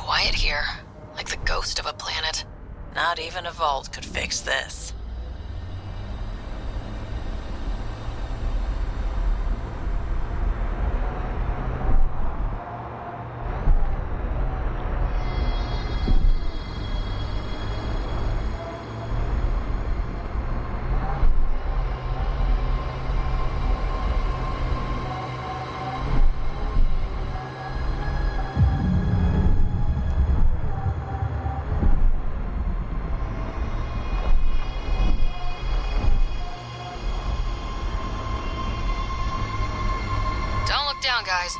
quiet here, like the ghost of a planet. Not even a vault could fix this. Down, guys.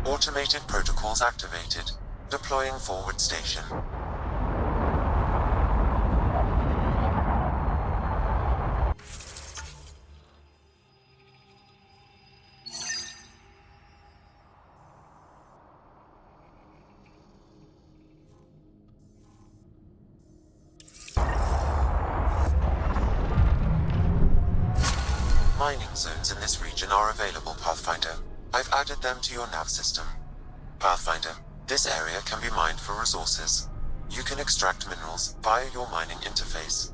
Automated protocols activated. Deploying forward station. Mining zones in this region are available, Pathfinder. I've added them to your nav system. Pathfinder, this area can be mined for resources. You can extract minerals via your mining interface.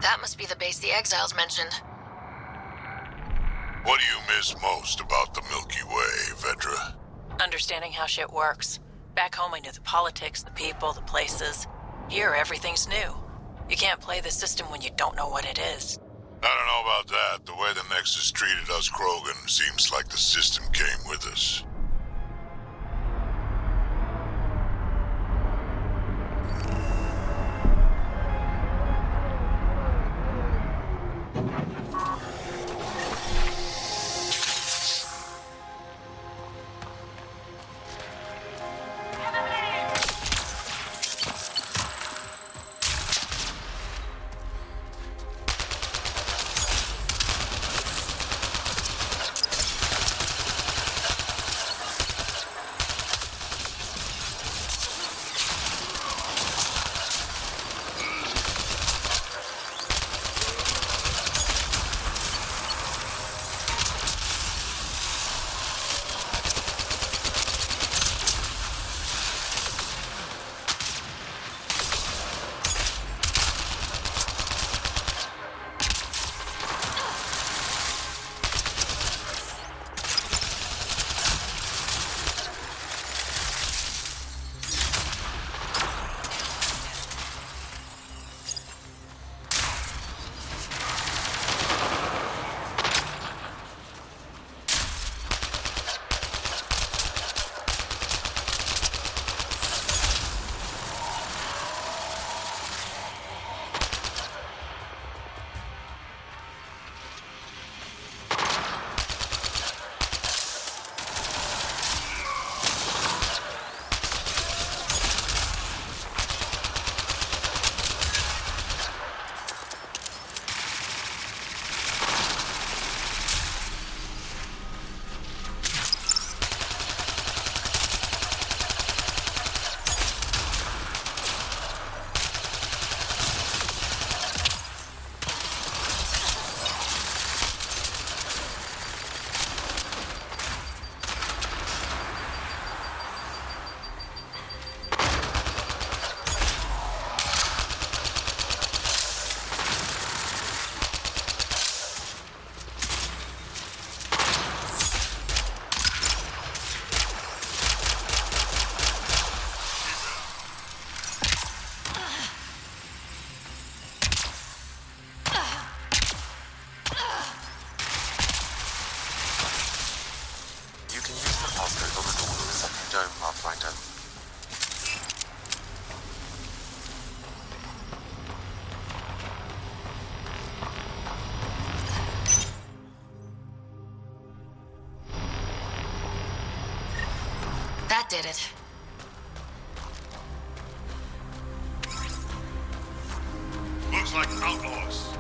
That must be the base the Exiles mentioned. What do you miss most about the Milky Way, Vedra? Understanding how shit works. Back home I knew the politics, the people, the places. Here everything's new. You can't play the system when you don't know what it is. I don't know about that. The way the Nexus treated us Krogan seems like the system came with us. Pathfinder. That did it. Looks like outlaws.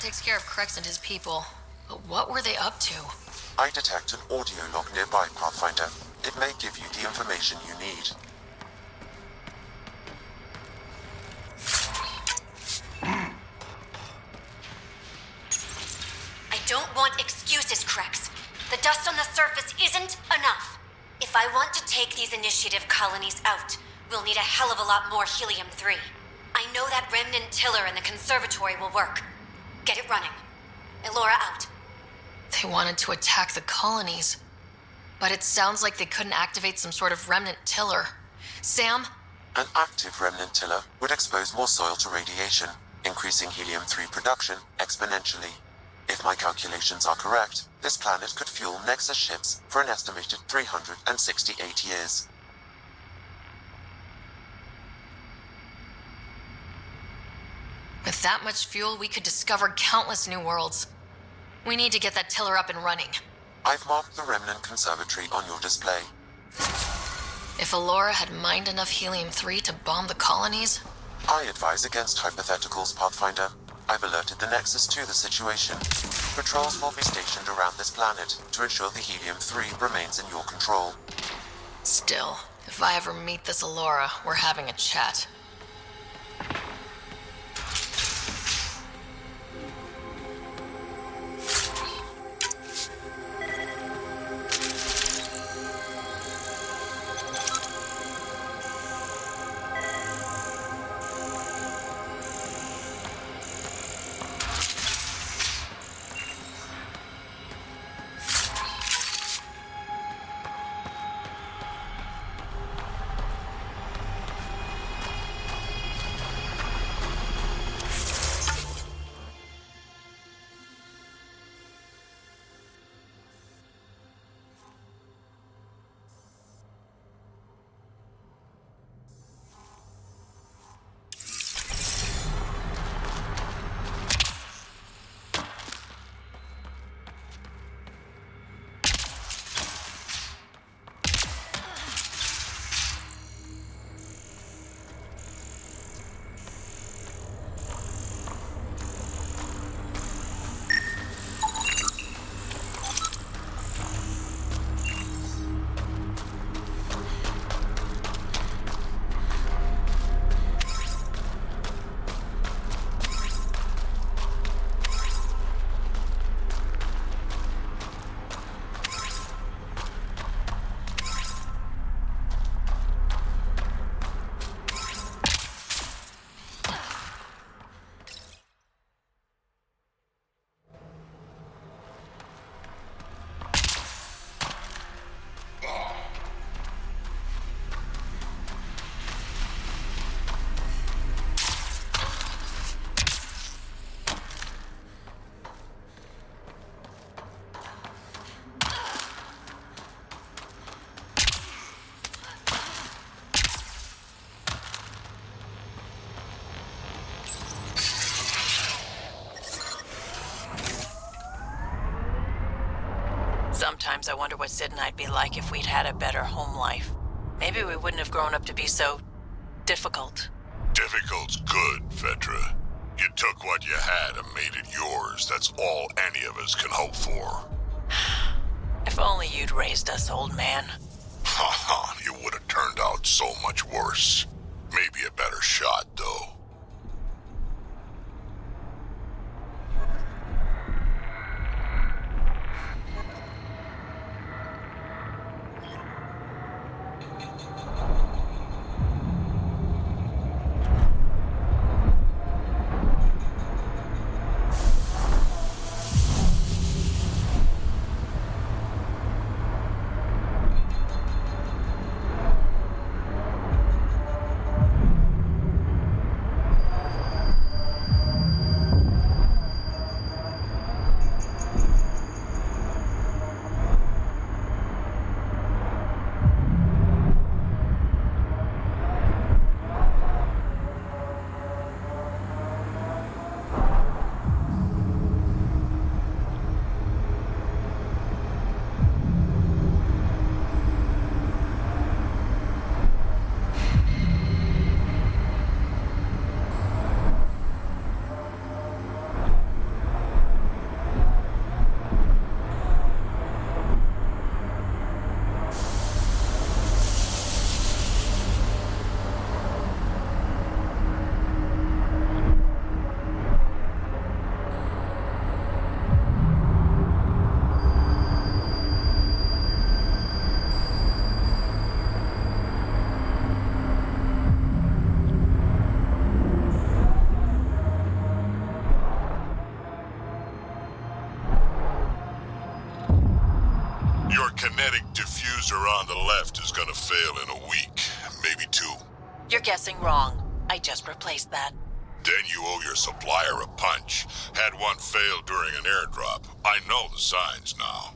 takes care of Krex and his people. But what were they up to? I detect an audio log nearby, Pathfinder. It may give you the information you need. I don't want excuses, Krex. The dust on the surface isn't enough. If I want to take these initiative colonies out, we'll need a hell of a lot more helium-3. I know that remnant tiller in the conservatory will work. Get it running. Elora out. They wanted to attack the colonies. But it sounds like they couldn't activate some sort of remnant tiller. Sam? An active remnant tiller would expose more soil to radiation, increasing helium-3 production exponentially. If my calculations are correct, this planet could fuel Nexus ships for an estimated 368 years. With that much fuel, we could discover countless new worlds. We need to get that tiller up and running. I've marked the remnant conservatory on your display. If Elora had mined enough helium-3 to bomb the colonies... I advise against hypotheticals, Pathfinder. I've alerted the Nexus to the situation. Patrols will be stationed around this planet to ensure the helium-3 remains in your control. Still, if I ever meet this Elora, we're having a chat. Sometimes I wonder what Sid and I'd be like if we'd had a better home life. Maybe we wouldn't have grown up to be so... difficult. Difficult's good, Fedra. You took what you had and made it yours. That's all any of us can hope for. If only you'd raised us, old man. Haha, you would have turned out so much worse. Maybe a better shot, though. kinetic diffuser on the left is gonna fail in a week, maybe 2. You're guessing wrong. I just replaced that. Then you owe your supplier a punch. Had one fail during an airdrop. I know the signs now.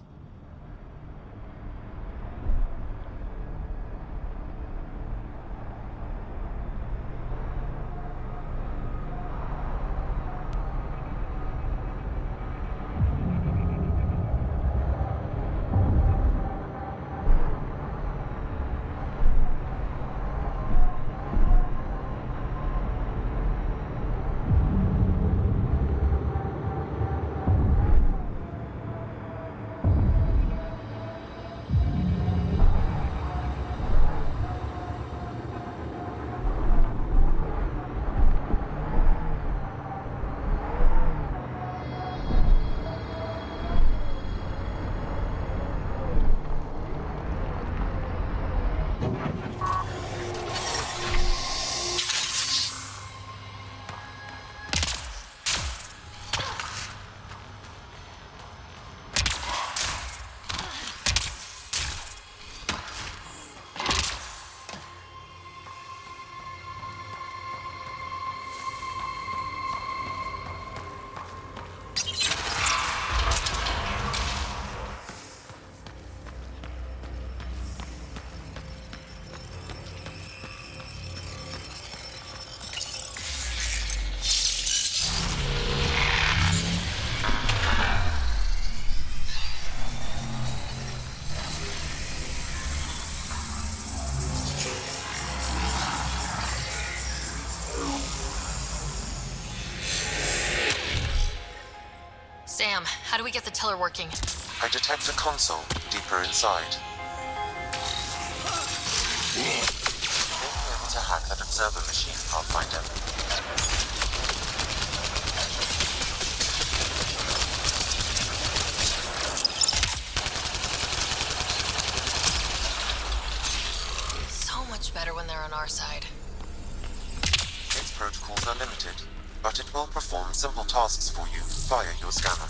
Sam, how do we get the tiller working? I detect a console deeper inside. You may be able to hack that observer machine, Pathfinder. So much better when they're on our side. Its protocols are limited, but it will perform simple tasks for you via your scanner.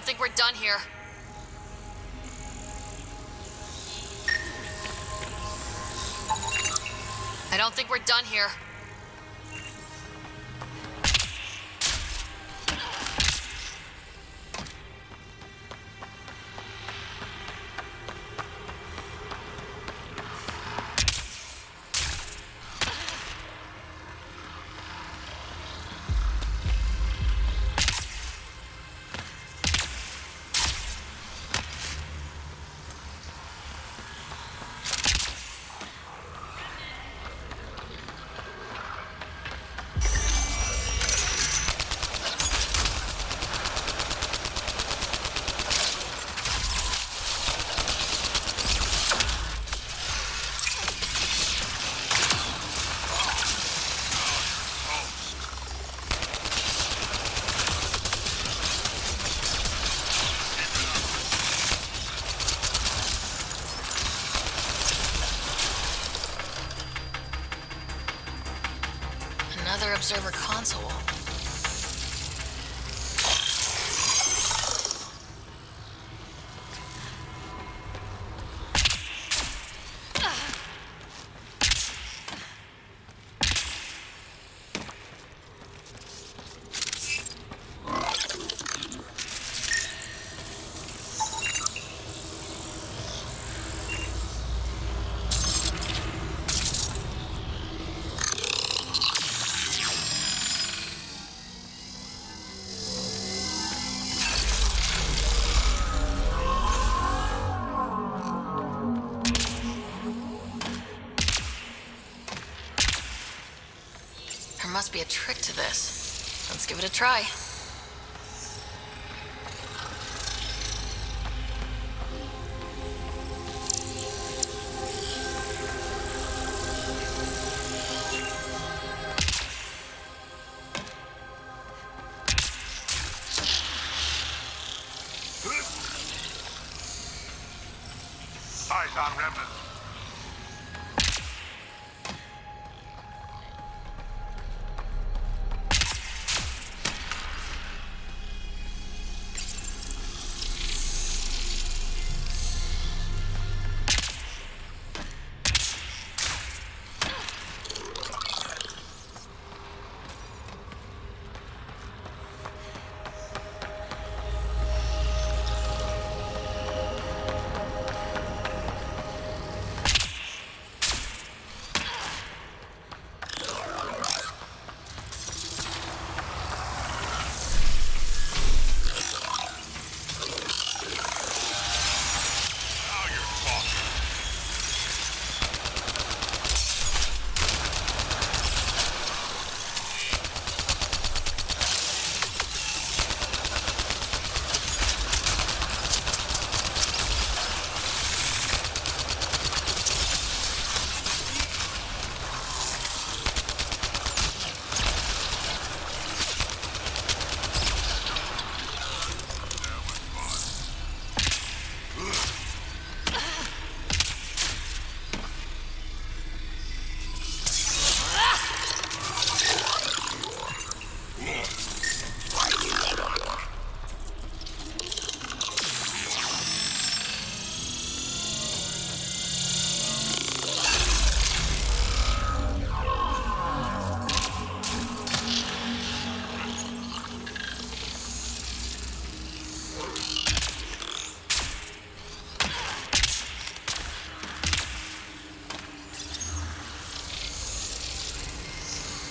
don't think we're done here. I don't think we're done here. Another observer console. There must be a trick to this. Let's give it a try. Eyes on remnant.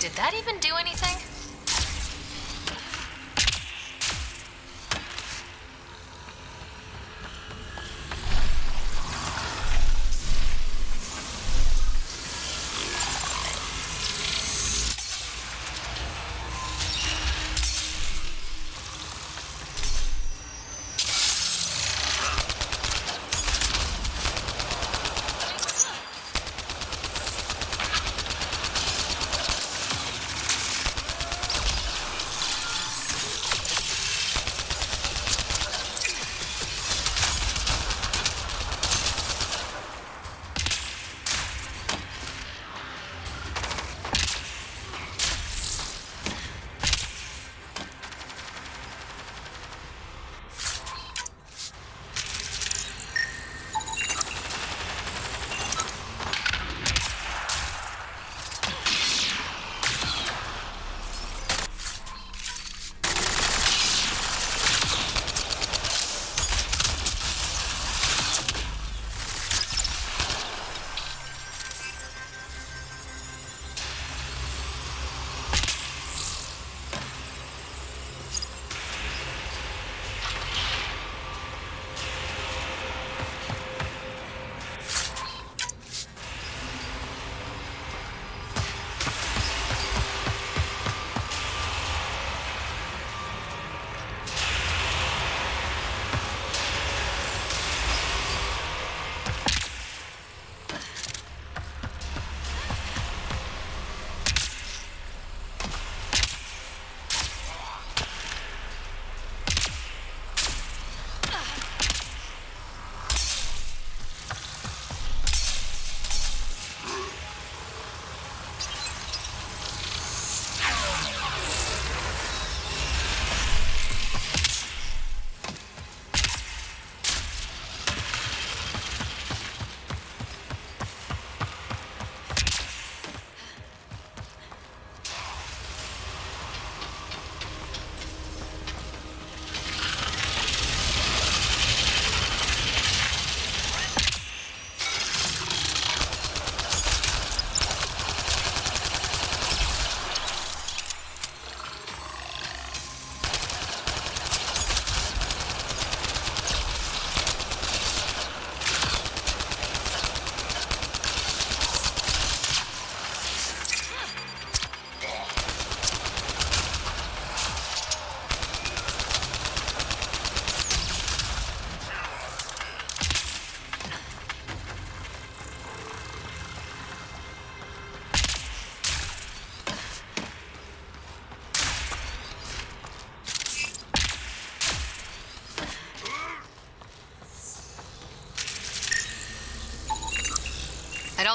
Did that even do anything?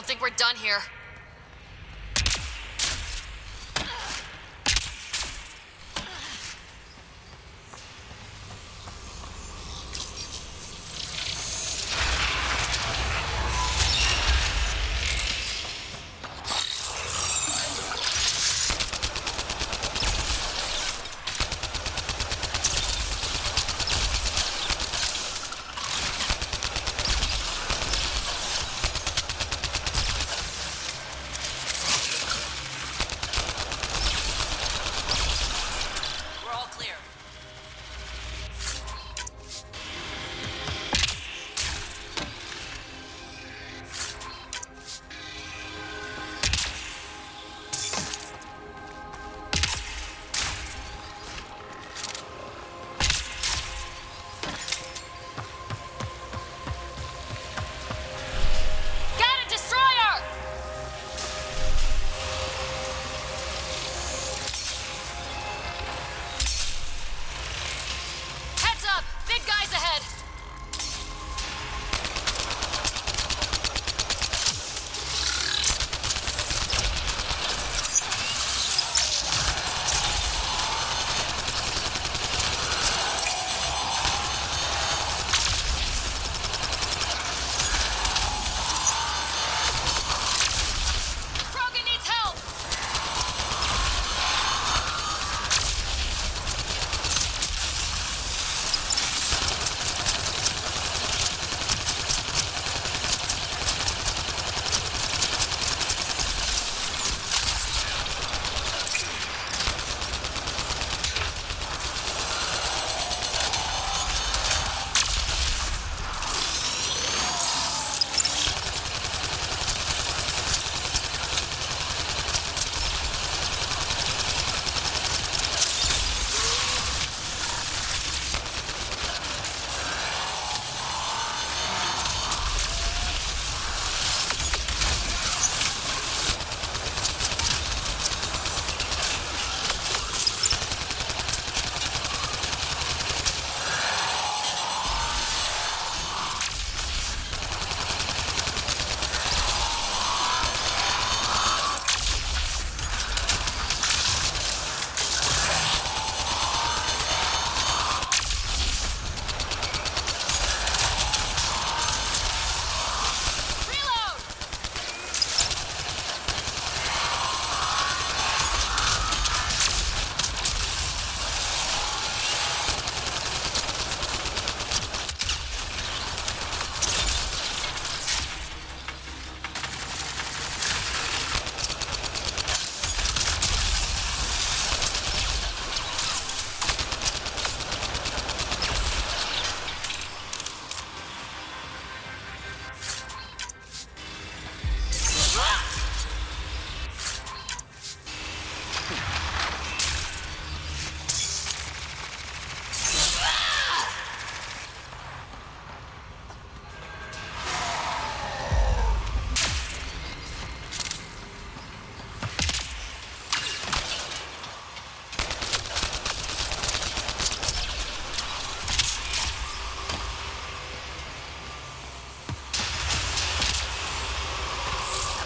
think we're done here.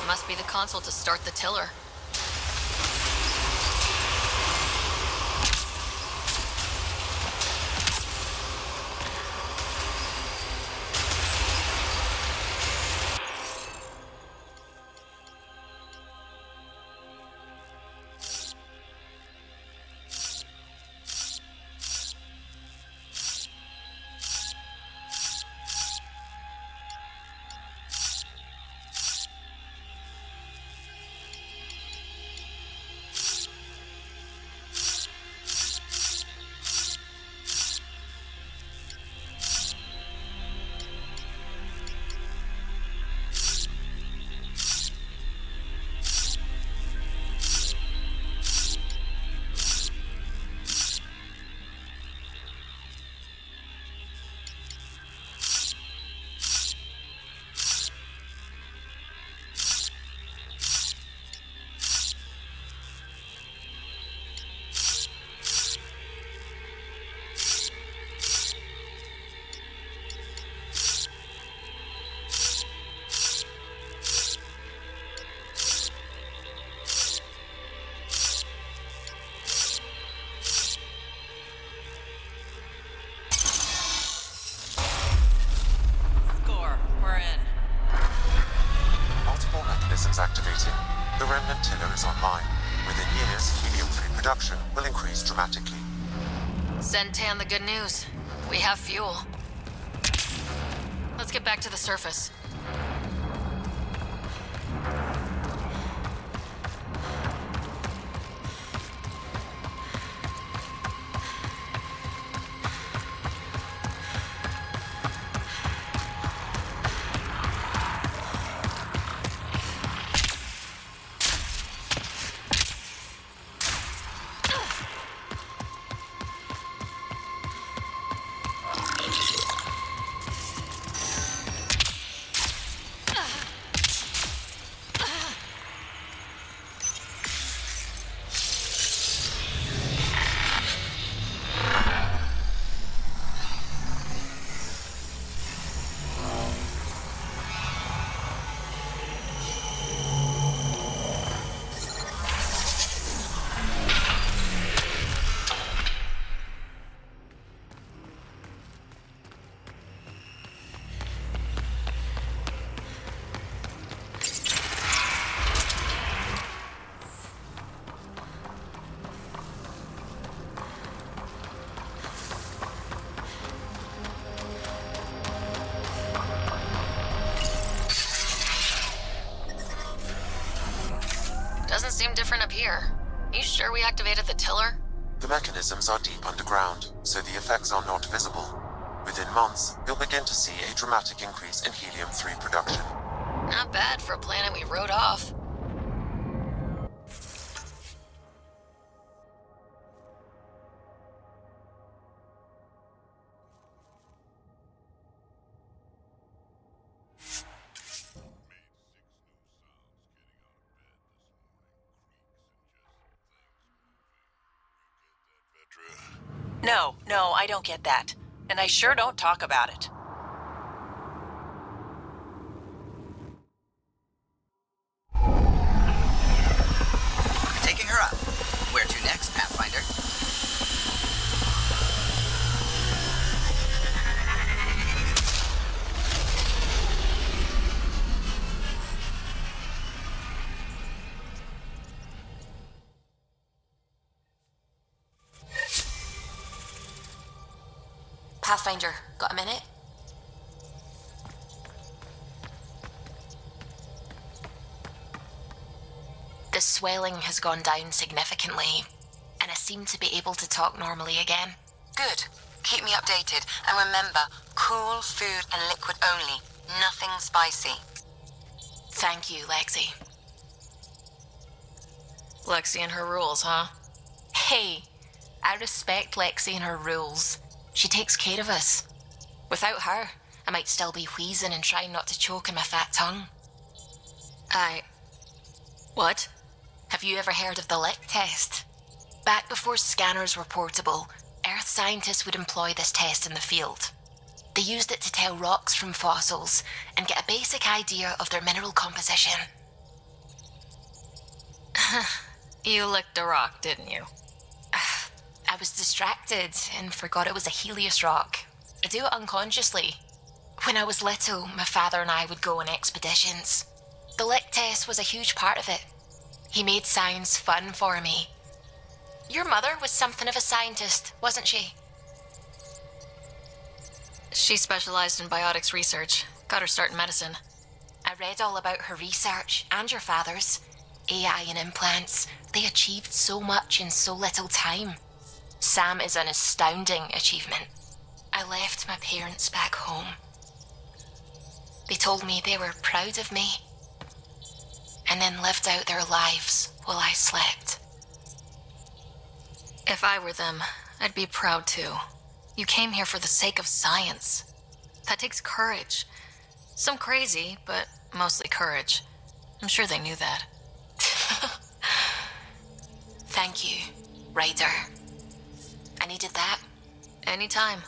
Must be the console to start the tiller. reactors online. Within years, helium-3 production will increase dramatically. Send Tan the good news. We have fuel. Let's get back to the surface. Doesn't seem different up here. You sure we activated the tiller? The mechanisms are deep underground, so the effects are not visible. Within months, you'll begin to see a dramatic increase in helium-3 production. Not bad for a planet we wrote off. No, I don't get that. And I sure don't talk about it. Taking her up. Where to next, Pathfinder? Pathfinder, got a minute? The swelling has gone down significantly, and I seem to be able to talk normally again. Good. Keep me updated. And remember, cool food and liquid only. Nothing spicy. Thank you, Lexi. Lexi and her rules, huh? Hey, I respect Lexi and her rules. She takes care of us. Without her, I might still be wheezing and trying not to choke on my fat tongue. What? Have you ever heard of the lick test? Back before scanners were portable, Earth scientists would employ this test in the field. They used it to tell rocks from fossils and get a basic idea of their mineral composition. You licked a rock, didn't you? I was distracted and forgot it was a Helios rock. I do it unconsciously. When I was little, my father and I would go on expeditions. The lick test was a huge part of it. He made science fun for me. Your mother was something of a scientist, wasn't she? She specialized in biotics research. Got her start in medicine. I read all about her research and your father's. AI and implants. They achieved so much in so little time. Sam is an astounding achievement. I left my parents back home. They told me they were proud of me, and then lived out their lives while I slept. If I were them, I'd be proud too. You came here for the sake of science. That takes courage. Some crazy, but mostly courage. I'm sure they knew that. Thank you, Ryder. I needed that. Anytime.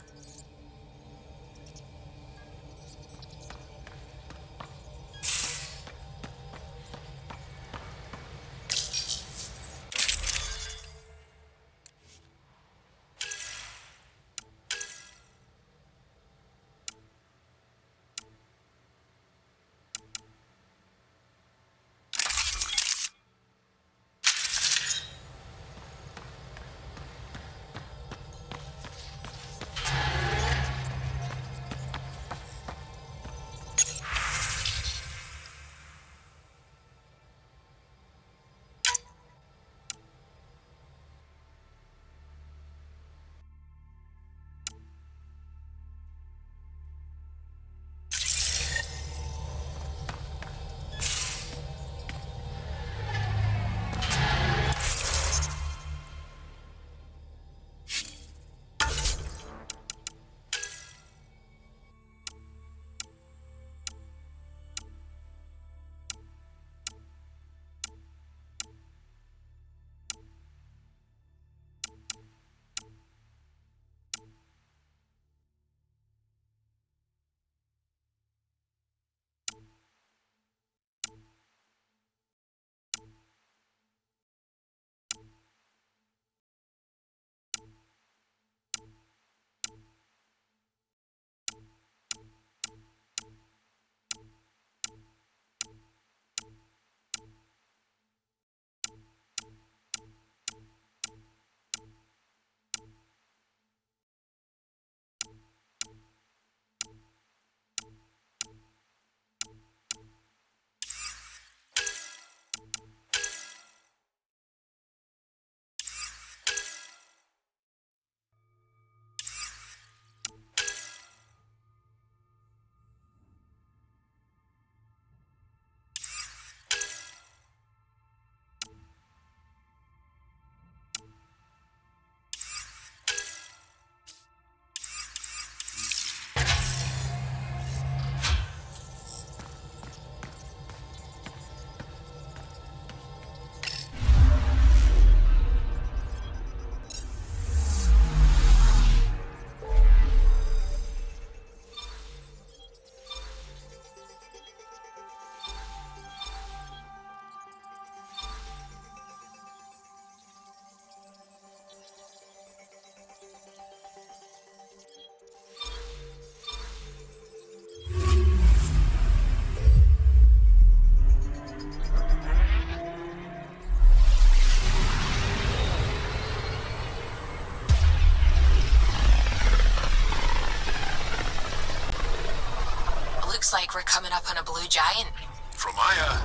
Looks like we're coming up on a blue giant. From Aya,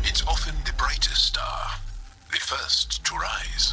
it's often the brightest star, the first to rise.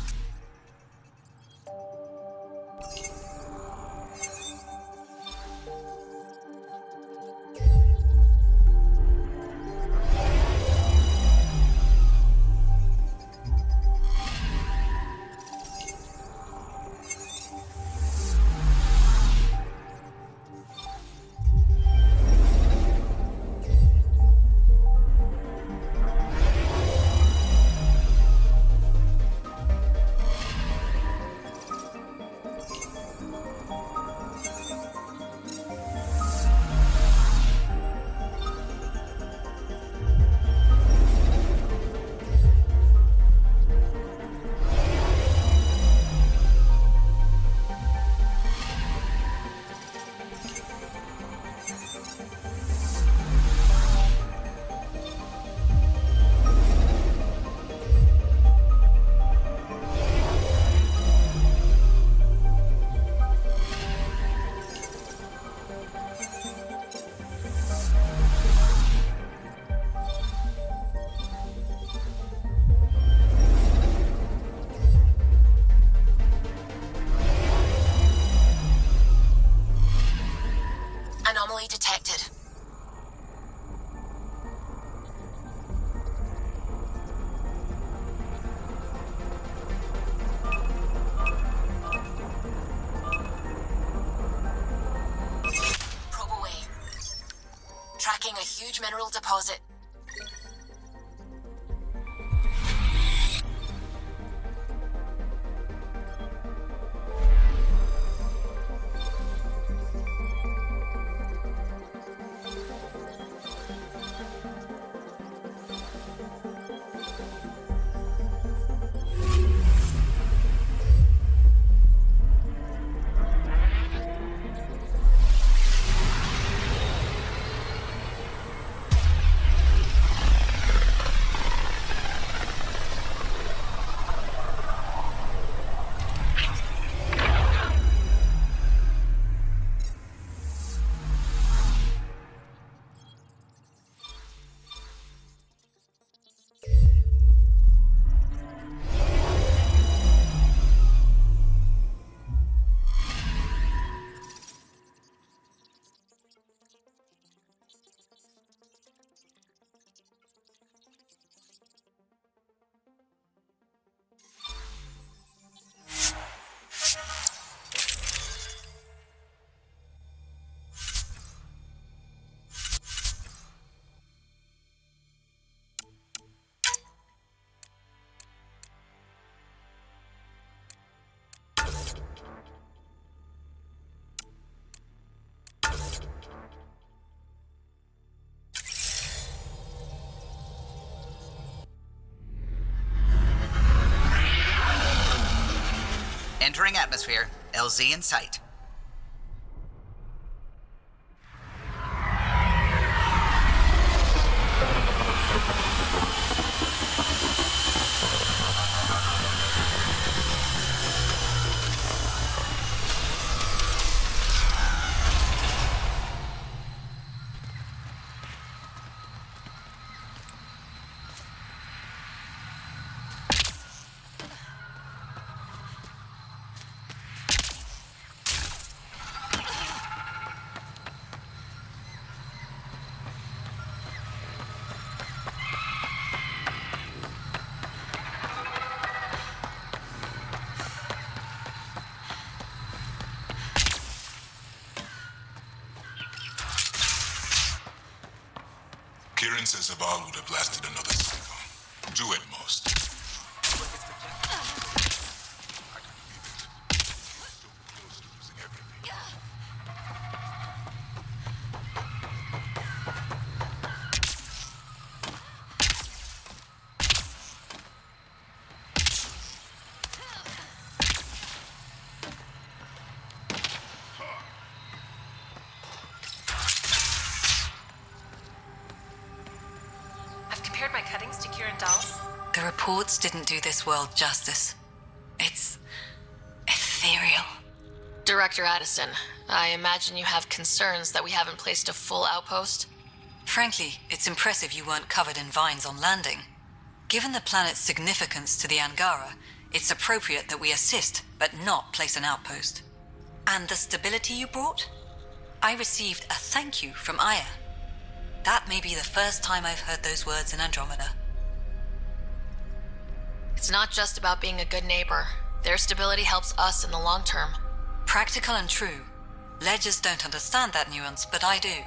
Anomaly detected. Probe away. Tracking a huge mineral deposit. Entering atmosphere. LZ in sight. Kieran says Zaval would have lasted another cycle. Two at most. My cuttings to Kieran Dallas. The reports didn't do this world justice. It's ethereal. Director Addison, I imagine you have concerns that we haven't placed a full outpost? Frankly, it's impressive you weren't covered in vines on landing. Given the planet's significance to the Angara, it's appropriate that we assist, but not place an outpost. And the stability you brought? I received a thank you from Aya. That may be the first time I've heard those words in Andromeda. It's not just about being a good neighbor. Their stability helps us in the long term. Practical and true. Ledgers don't understand that nuance, but I do.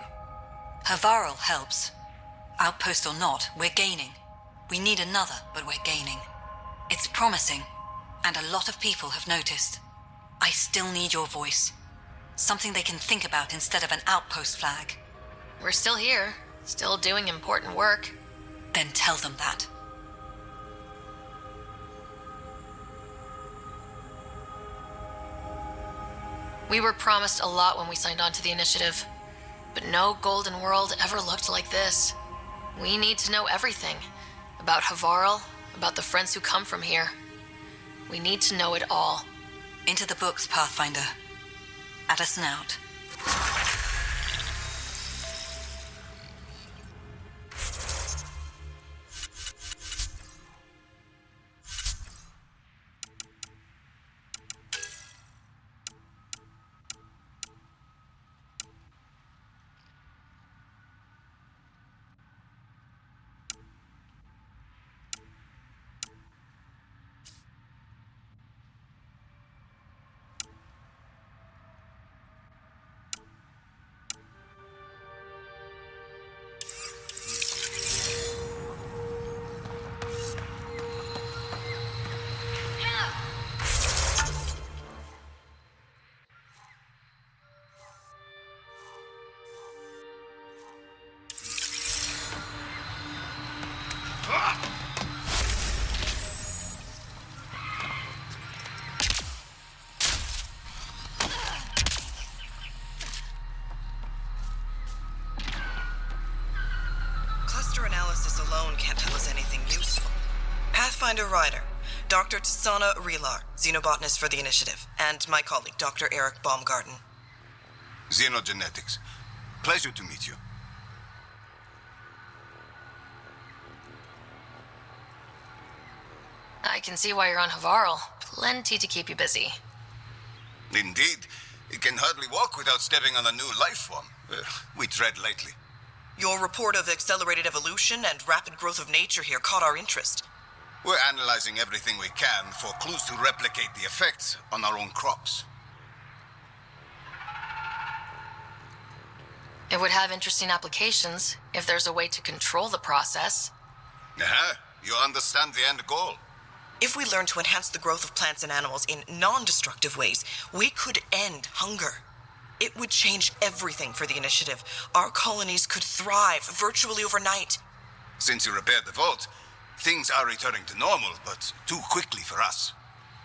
Havarl helps. Outpost or not, we're gaining. We need another, but we're gaining. It's promising, and a lot of people have noticed. I still need your voice. Something they can think about instead of an outpost flag. We're still here, still doing important work. Then tell them that. We were promised a lot when we signed on to the initiative, but no Golden World ever looked like this. We need to know everything. About Havarl, about the friends who come from here. We need to know it all. Into the books, Pathfinder. Addison out. Alone can't tell us anything useful. Pathfinder Ryder, Dr. Tsana Relar, xenobotanist for the Initiative, and my colleague, Dr. Eric Baumgarten. Xenogenetics. Pleasure to meet you. I can see why you're on Havarl. Plenty to keep you busy. Indeed. It can hardly walk without stepping on a new life form. We tread lightly. Your report of accelerated evolution and rapid growth of nature here caught our interest. We're analyzing everything we can for clues to replicate the effects on our own crops. It would have interesting applications if there's a way to control the process. You understand the end goal. If we learn to enhance the growth of plants and animals in non-destructive ways, we could end hunger. It would change everything for the Initiative. Our colonies could thrive virtually overnight. Since you repaired the vault, things are returning to normal, but too quickly for us.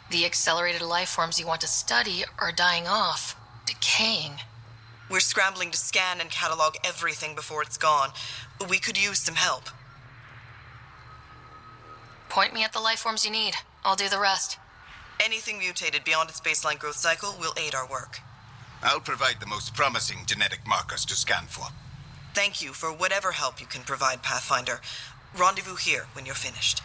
The accelerated life forms you want to study are dying off, decaying. We're scrambling to scan and catalog everything before it's gone. We could use some help. Point me at the life forms you need. I'll do the rest. Anything mutated beyond its baseline growth cycle will aid our work. I'll provide the most promising genetic markers to scan for. Thank you for whatever help you can provide, Pathfinder. Rendezvous here when you're finished.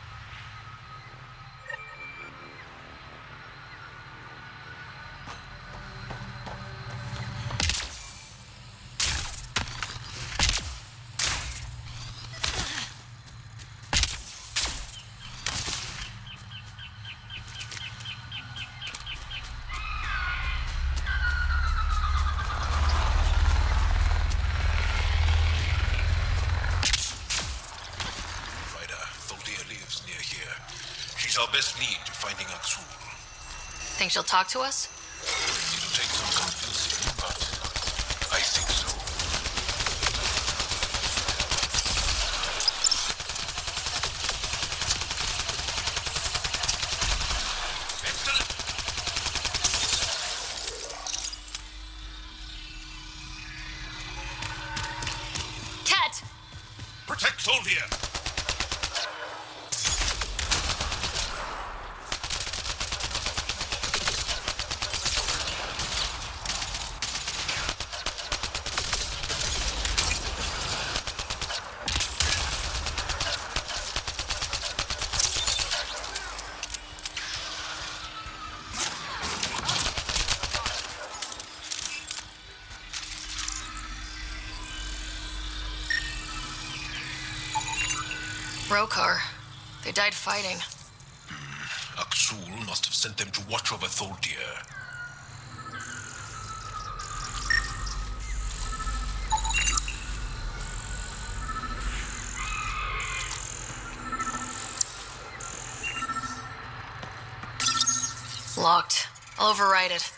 Our best lead to finding a tool. Think she'll talk to us? It'll take some convincing, but I think so. Cat! Protect Solvia! Rokar. They died fighting. Aksul must have sent them to watch over Tholdir. Locked. I'll override it.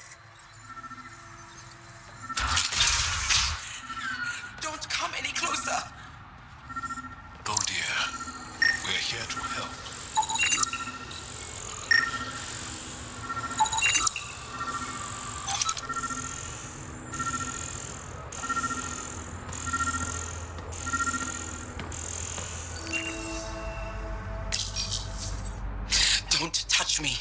Don't come any closer! Tholdir, we're here to help. Don't touch me.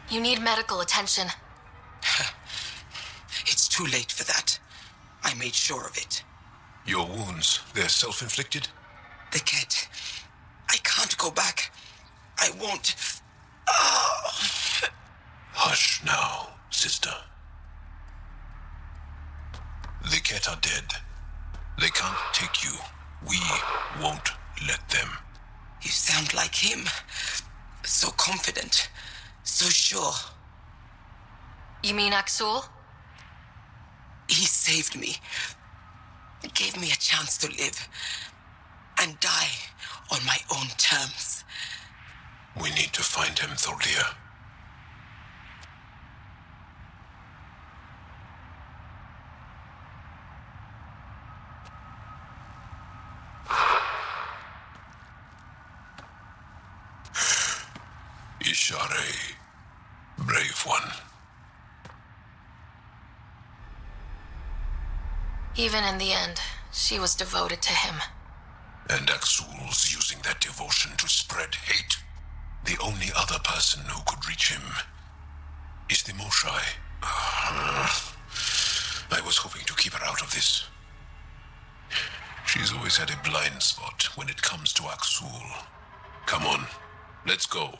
You need medical attention. It's too late for that. I made sure of it. Your wounds, they're self-inflicted? The cat. I can't go back. I won't. Oh. Hush now, sister. The cat are dead. They can't take you. We won't let them. You sound like him. So confident. So sure. You mean Aksul? He saved me. Gave me a chance to live. And die on my own terms. We need to find him, Tholdir. Ishare, brave one. Even in the end, she was devoted to him. And Aksul's using that devotion to spread hate. The only other person who could reach him is the Moshai. I was hoping to keep her out of this. She's always had a blind spot when it comes to Aksul. Come on, let's go.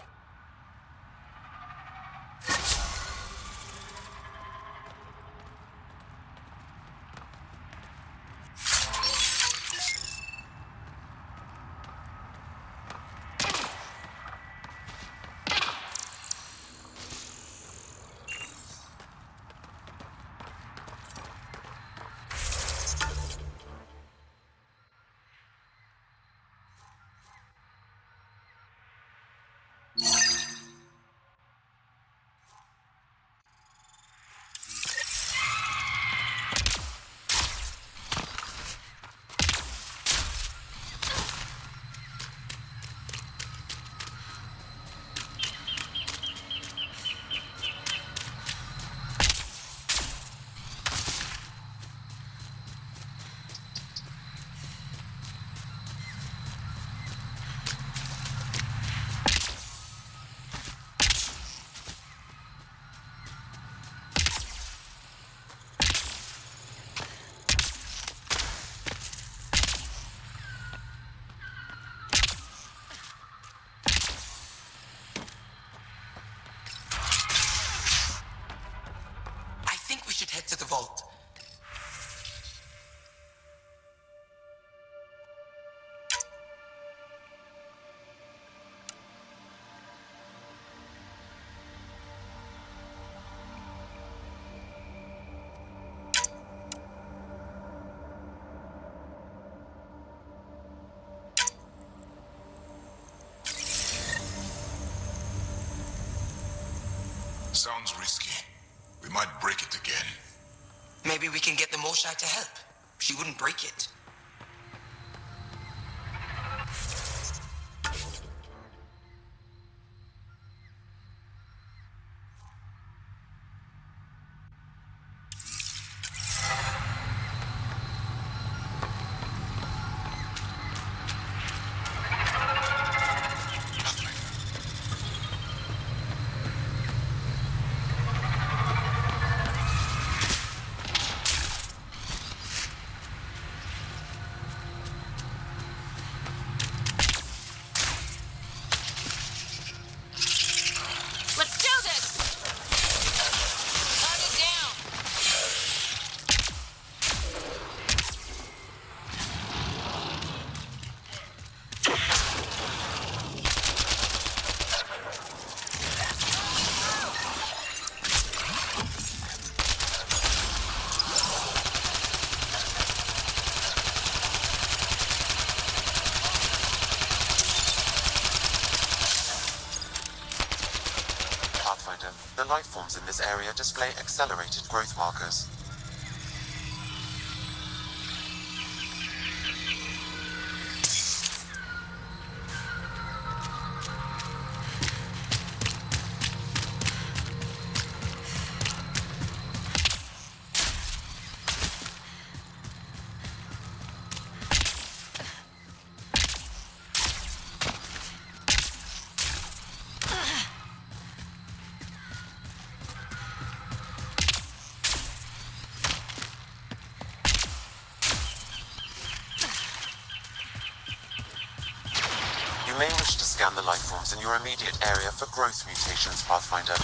Head to the vault. Sounds risky. We might break it again. Maybe we can get the Moshai to help. She wouldn't break it. life forms in this area display accelerated growth markers. You may wish to scan the life forms in your immediate area for growth mutations, Pathfinder.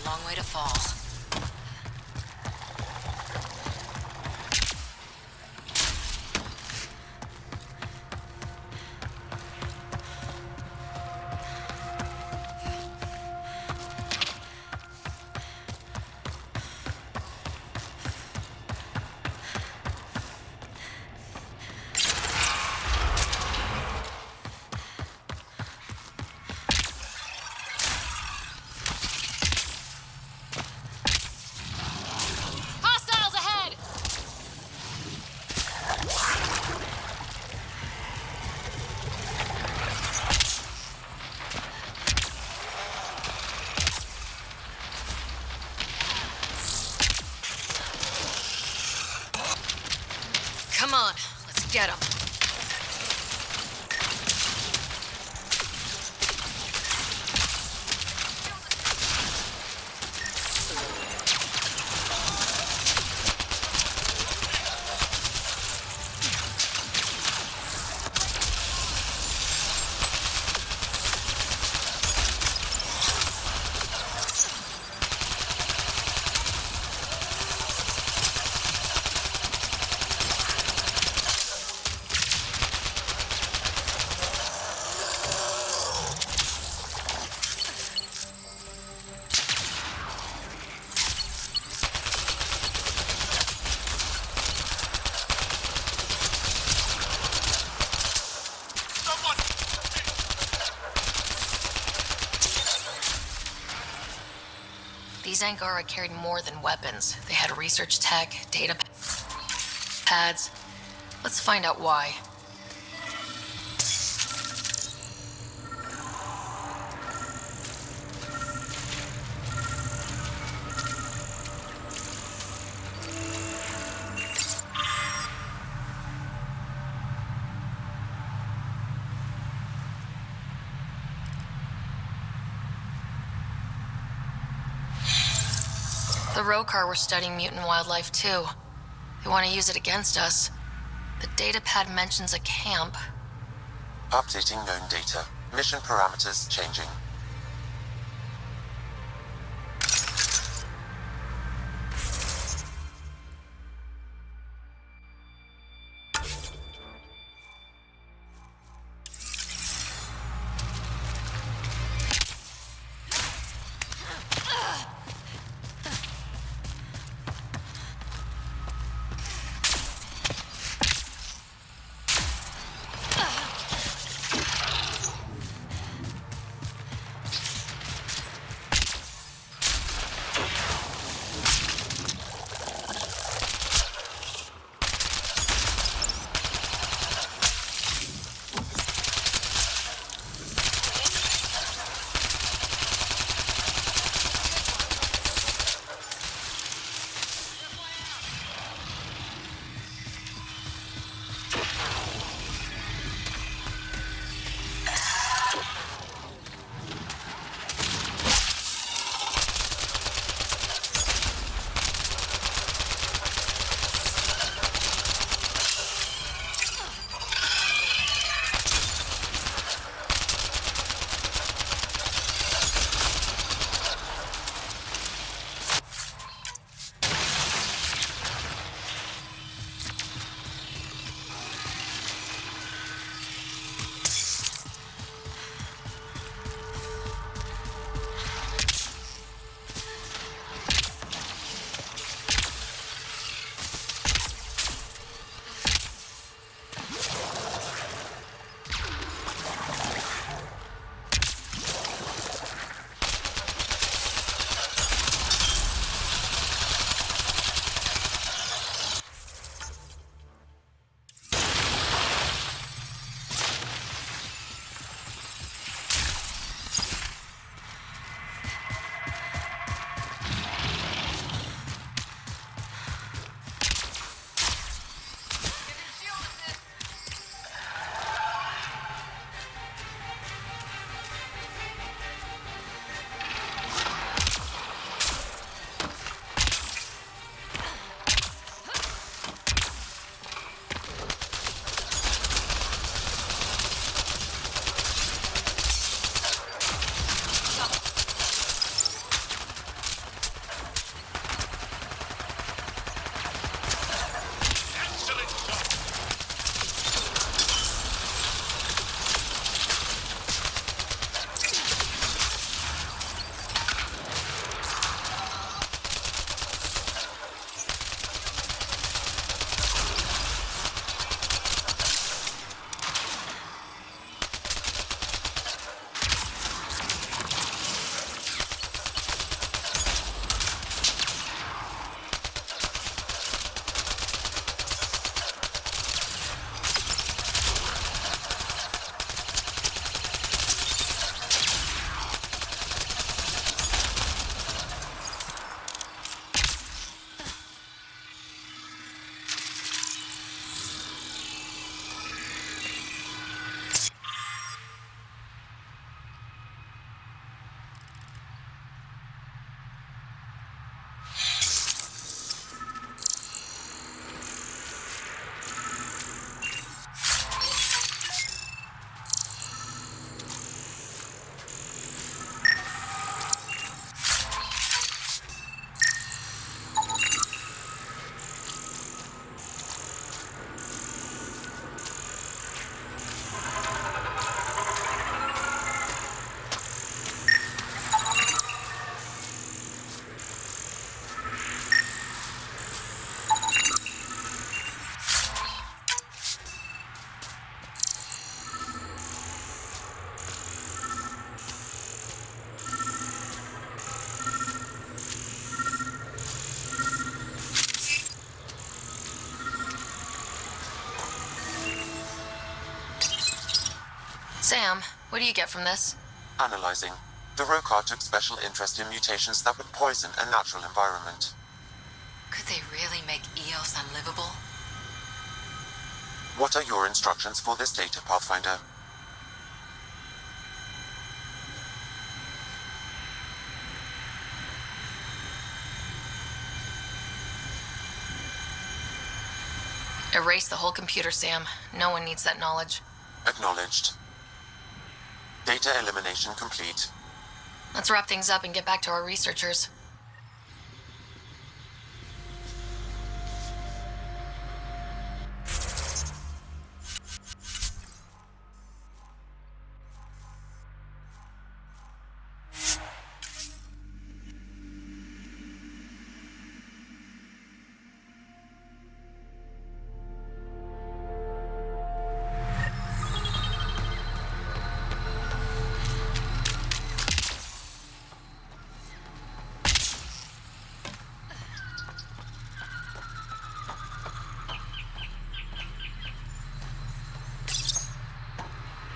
Long way to fall. Come on, let's get him. These Angara carried more than weapons. They had research tech, data pads. Let's find out why. The Rokar were studying mutant wildlife too. They want to use it against us. The datapad mentions a camp. Updating known data. Mission parameters changing. Sam, what do you get from this? Analyzing. The Rokar took special interest in mutations that would poison a natural environment. Could they really make Eos unlivable? What are your instructions for this data, Pathfinder? Erase the whole computer, Sam. No one needs that knowledge. Acknowledged. Data elimination complete. Let's wrap things up and get back to our researchers.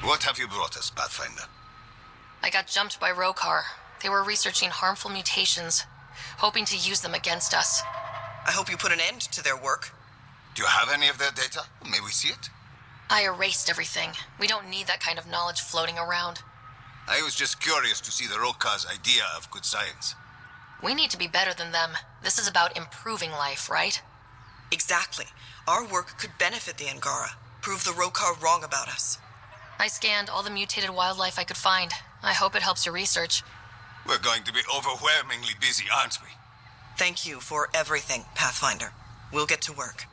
What have you brought us, Pathfinder? I got jumped by Rokar. They were researching harmful mutations, hoping to use them against us. I hope you put an end to their work. Do you have any of their data? May we see it? I erased everything. We don't need that kind of knowledge floating around. I was just curious to see the Rokar's idea of good science. We need to be better than them. This is about improving life, right? Exactly. Our work could benefit the Angara, prove the Rokar wrong about us. I scanned all the mutated wildlife I could find. I hope it helps your research. We're going to be overwhelmingly busy, aren't we? Thank you for everything, Pathfinder. We'll get to work.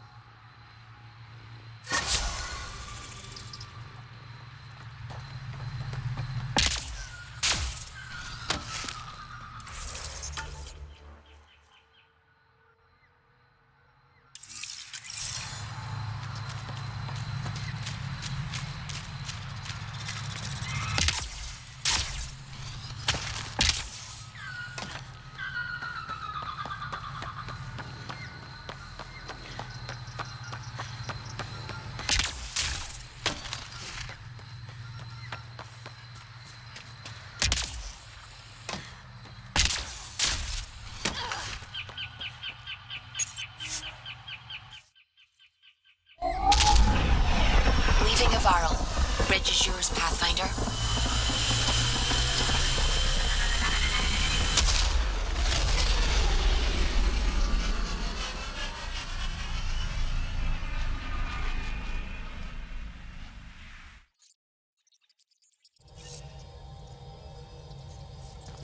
Bridge is yours, Pathfinder.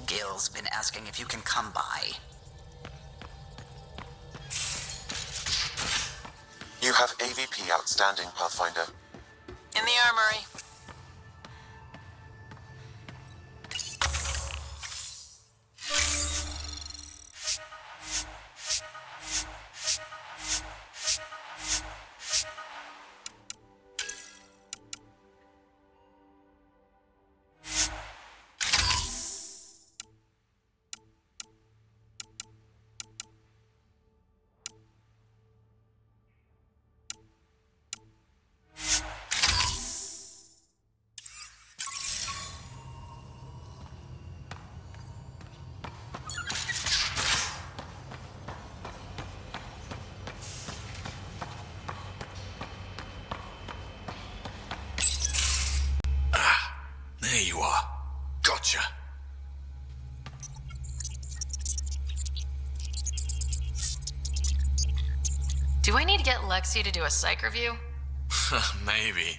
Gil's been asking if you can come by. You have AVP outstanding, Pathfinder. In the armory. There you are. Gotcha. Do I need to get Lexi to do a psych review? Maybe.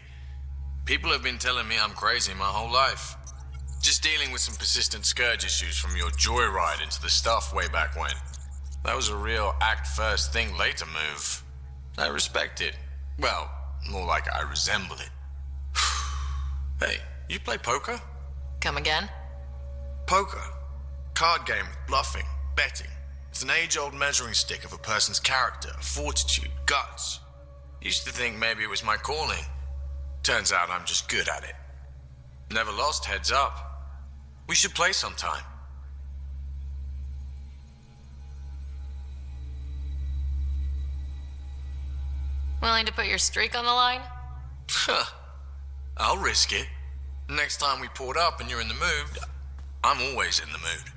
People have been telling me I'm crazy my whole life. Just dealing with some persistent scourge issues from your joyride into the stuff way back when. That was a real act first, think later move. I respect it. Well, more like I resemble it. Hey, you play poker? Come again? Poker. Card game with bluffing, betting. It's an age-old measuring stick of a person's character, fortitude, guts. Used to think maybe it was my calling. Turns out I'm just good at it. Never lost, heads up. We should play sometime. Willing to put your streak on the line? Huh. I'll risk it. Next time we port up and you're in the mood, I'm always in the mood.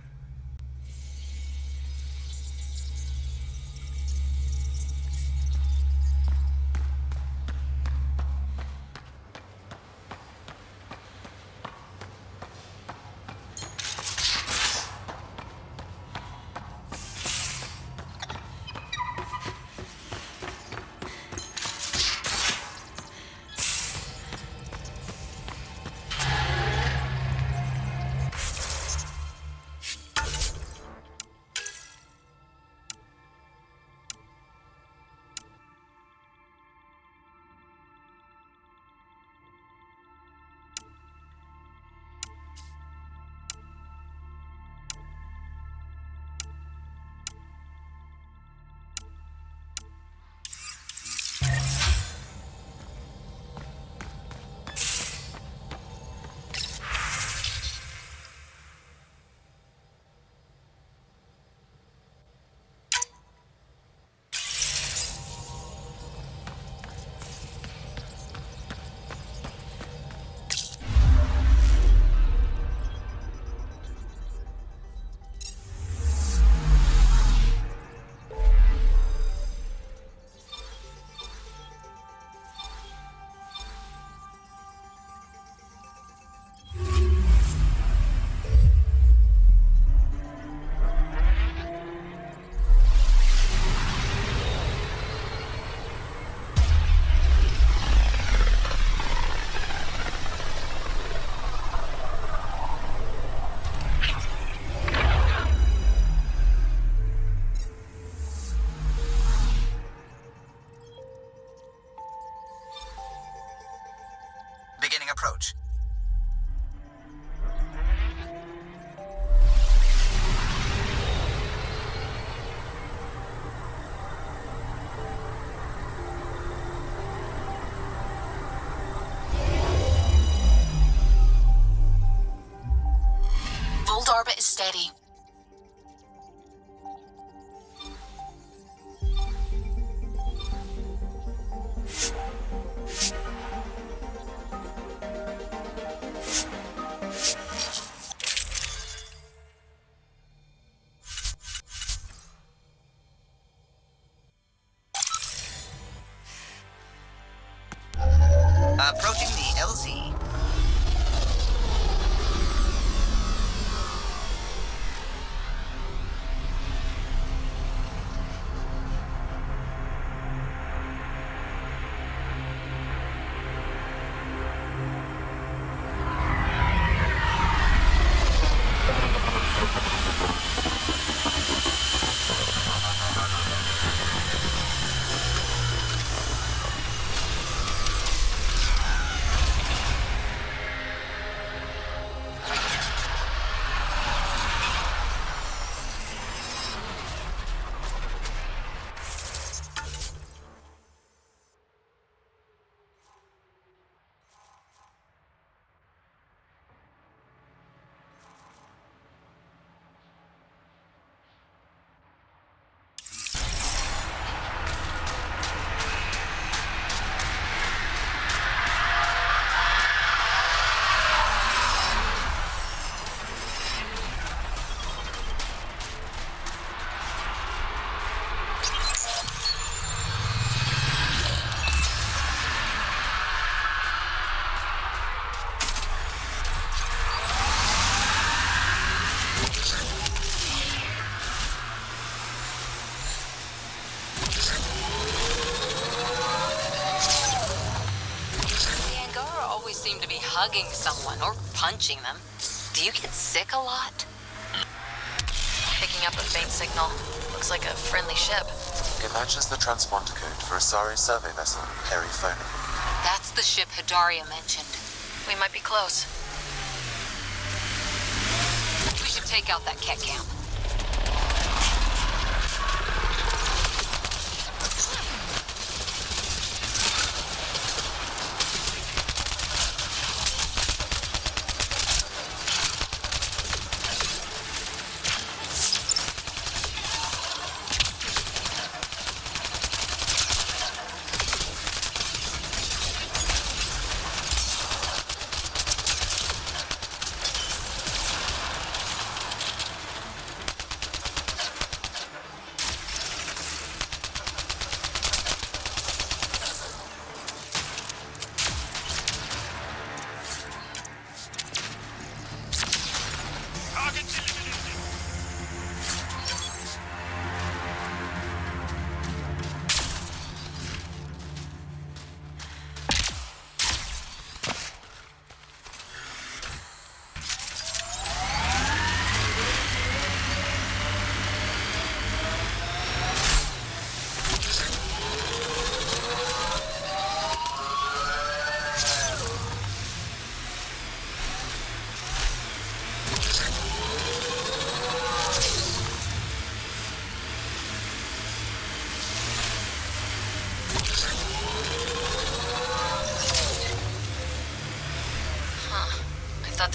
Beginning approach. Volt orbit is steady. Approaching the LZ. Seem to be hugging someone or punching them. Do you get sick a lot? Picking up a faint signal. Looks like a friendly ship. It matches the transponder code for a Asari survey vessel, Periphoning. That's the ship Hidaria mentioned. We might be close. We should take out that Ket camp.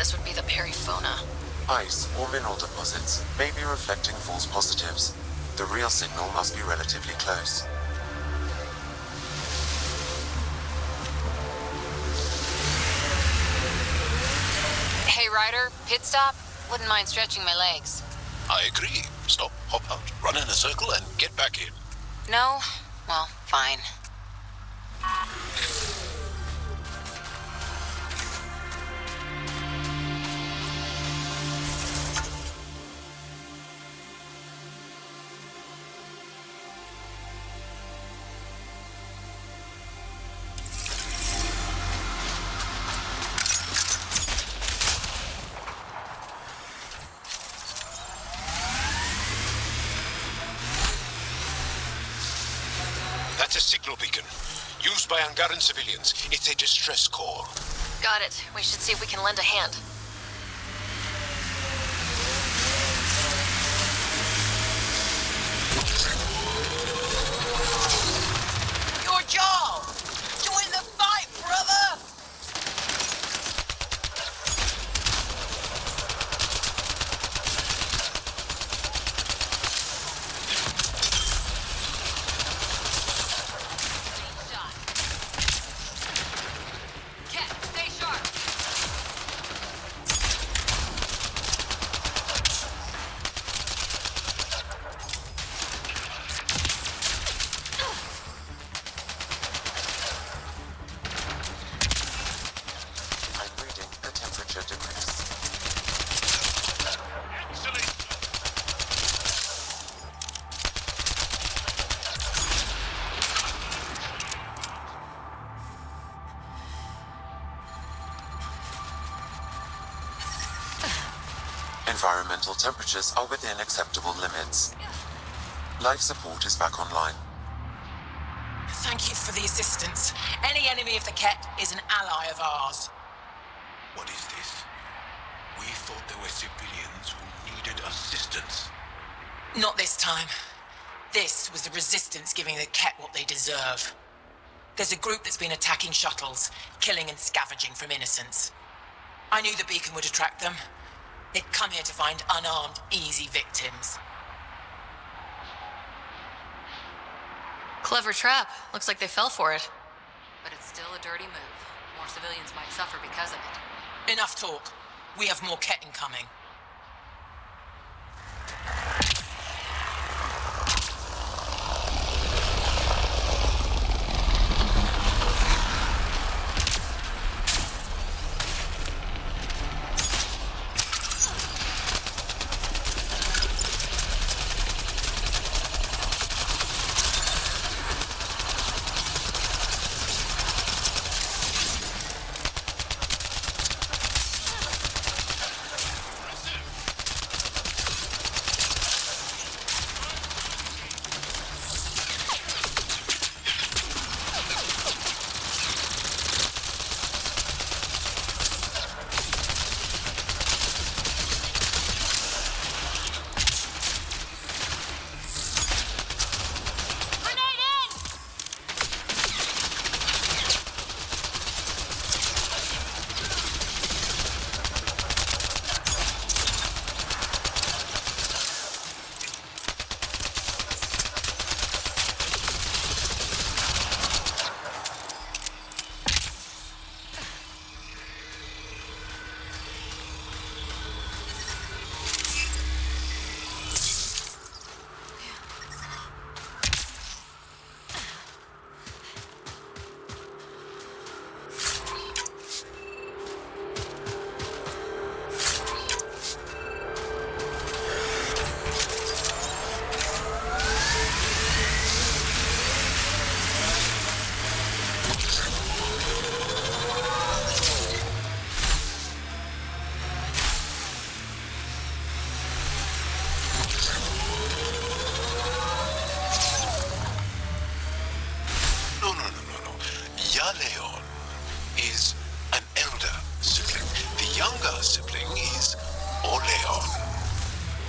this would be the periphona. Ice or mineral deposits may be reflecting false positives. The real signal must be relatively close. Hey, Ryder, pit stop? Wouldn't mind stretching my legs. I agree. Stop, hop out, run in a circle, and get back in. No? Well, fine. That's a signal beacon. Used by Angaran civilians. It's a distress call. Got it. We should see if we can lend a hand. Your job! Join the fight, brother! I'm reading a temperature decrease. Environmental temperatures are within acceptable limits. Life support is back online. Thank you for the assistance. Any enemy of the Ket is an ally of ours. What is this? We thought there were civilians who needed assistance. Not this time. This was the Resistance giving the Ket what they deserve. There's a group that's been attacking shuttles, killing and scavenging from innocents. I knew the beacon would attract them. They'd come here to find unarmed, easy victims. Clever trap. Looks like they fell for it. But it's still a dirty move. More civilians might suffer because of it. Enough talk. We have more Ket incoming.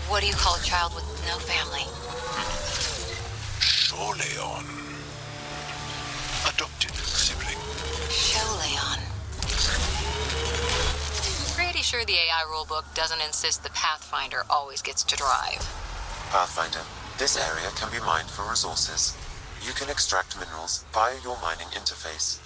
What do you call a child with no family? Sholeon. Adopted sibling. Sholeon. Pretty sure the AI rulebook doesn't insist the Pathfinder always gets to drive. Pathfinder, this area can be mined for resources. You can extract minerals via your mining interface.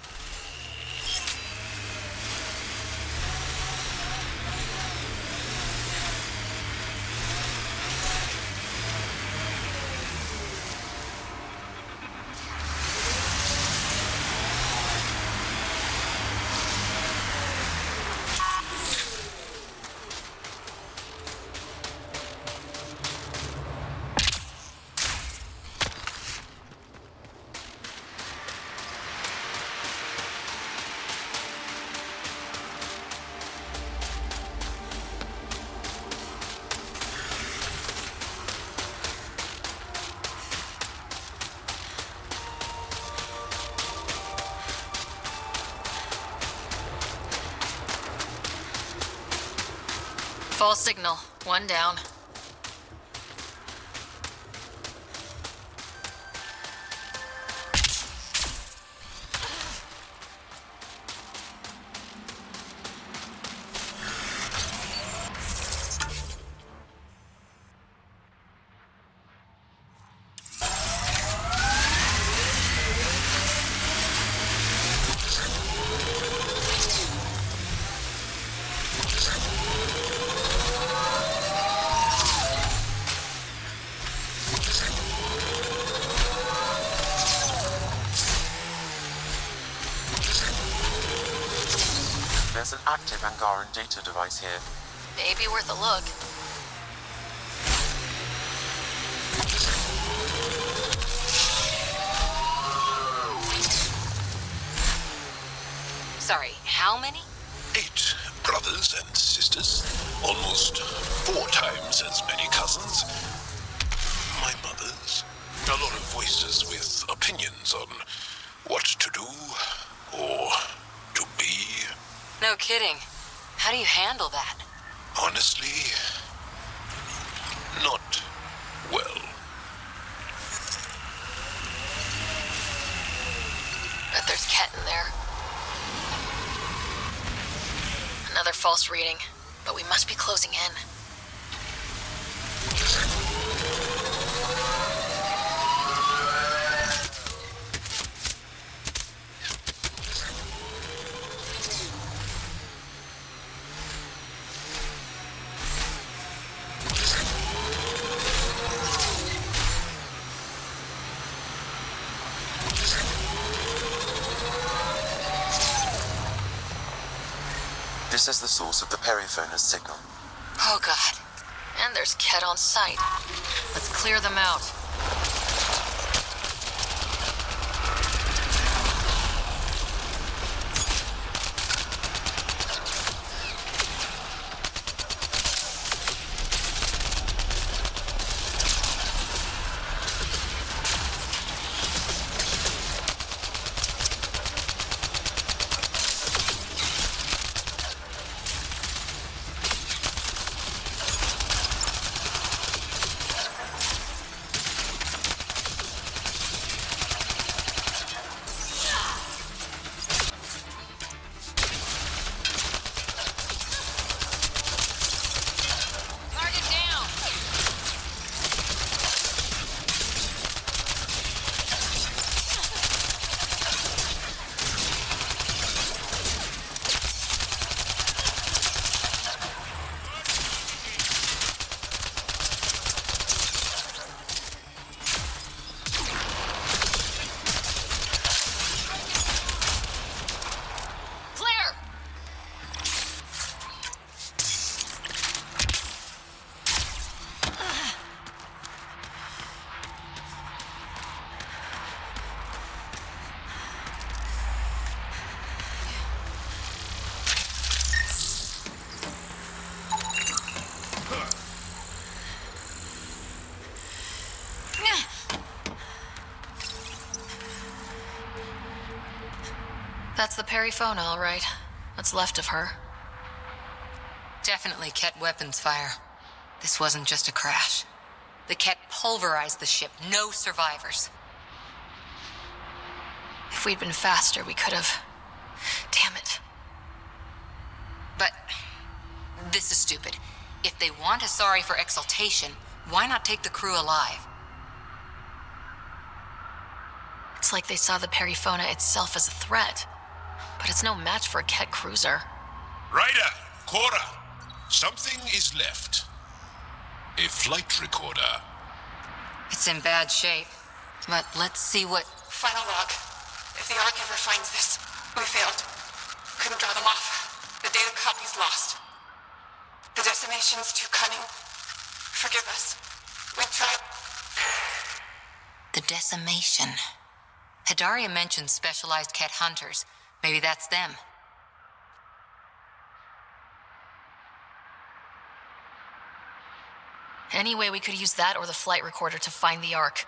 False signal. One down. There's an active Angaran data device here. Maybe worth a look. Sorry, how many? 8 brothers and sisters. Almost 4 times as many cousins. My mother's. A lot of voices with opinions on what to do or to be. No kidding. How do you handle that? Honestly, not well. Bet there's Ket in there. Another false reading, but we must be closing in. This is the source of the periphone's signal. Oh god. And there's Ket on site. Let's clear them out. That's the Perryphone, all right. What's left of her. Definitely Ket weapons fire. This wasn't just a crash. The Ket pulverized the ship. No survivors. If we'd been faster, we could have. Damn it. But This is stupid. If they want Asari for exaltation, why not take the crew alive? It's like they saw the Periphona itself as a threat. But it's no match for a Ket cruiser. Ryder, Cora, something is left. A flight recorder. It's in bad shape, but let's see what... Final log. If the Ark ever finds this, we failed. Couldn't draw them off. The data copy's lost. The decimation's too cunning. Forgive us. We tried. The decimation. Hidaria mentioned specialized Ket hunters. Maybe that's them. Anyway, we could use that or the flight recorder to find the Ark.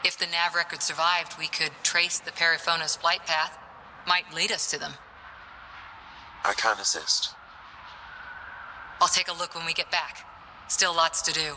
If the nav record survived, we could trace the Periphona's flight path. Might lead us to them. I can assist. I'll take a look when we get back. Still lots to do.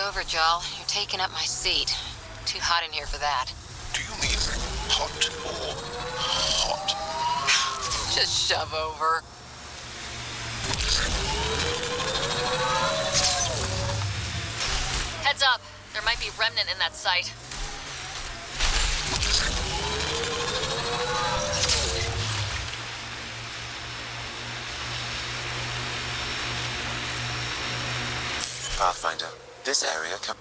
Over, Jal. You're taking up my seat. Too hot in here for that. Do you mean hot or hot? Just shove over. Heads up. There might be remnant in that site. Pathfinder. This area can...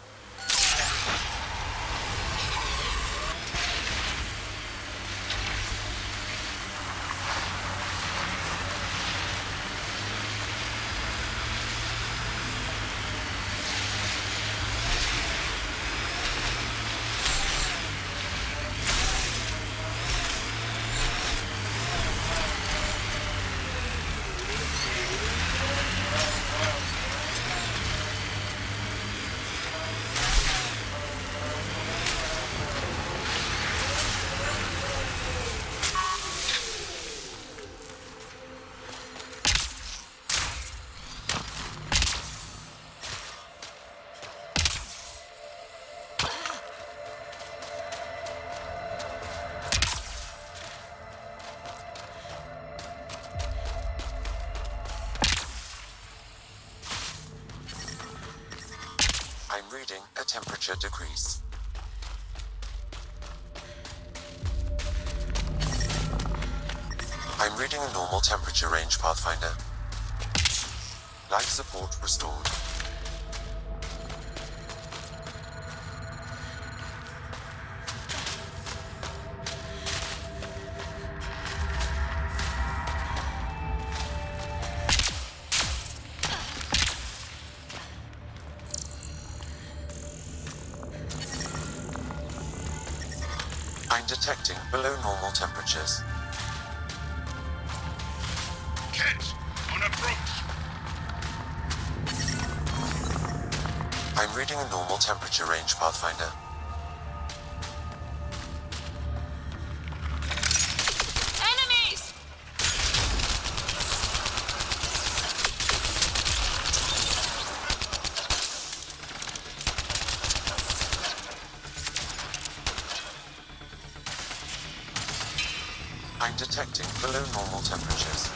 I'm reading a temperature decrease. I'm reading a normal temperature range, Pathfinder. Life support restored. I'm detecting below normal temperatures. Ket, on approach. I'm reading a normal temperature range, Pathfinder. Enemies! I'm detecting below normal temperatures.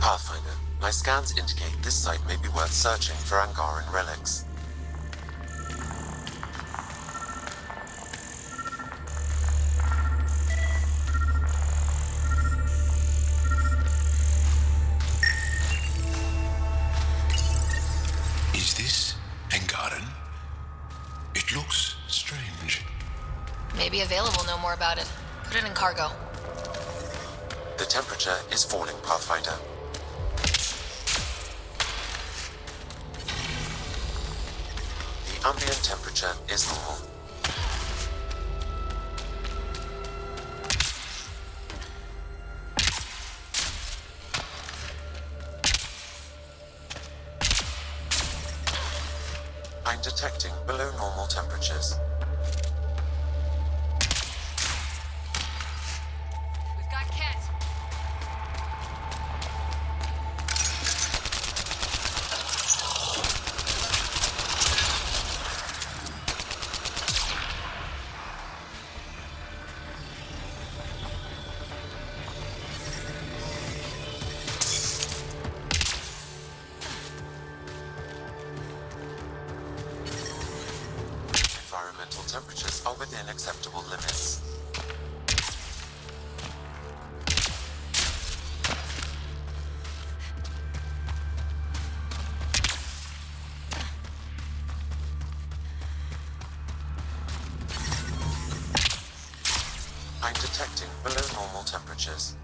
Pathfinder, my scans indicate this site may be worth searching for Angaran relics. Is this Angaran? It looks strange. Maybe available know more about it. Put it in cargo. The temperature is falling, Pathfinder. The ambient temperature is normal. I'm detecting below normal temperatures. We've got Ket. Environmental temperatures are within acceptable limits. I'm detecting below normal temperatures.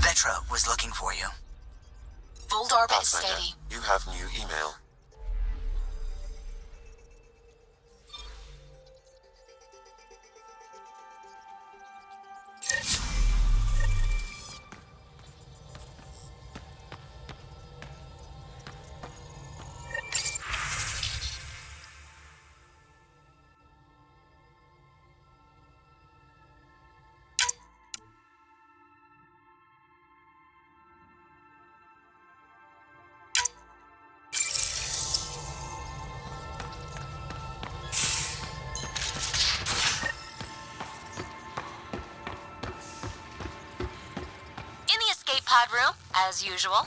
Vetra was looking for you. Old orbit Pathfinder, steady. you have new email. In the escape pod room, as usual.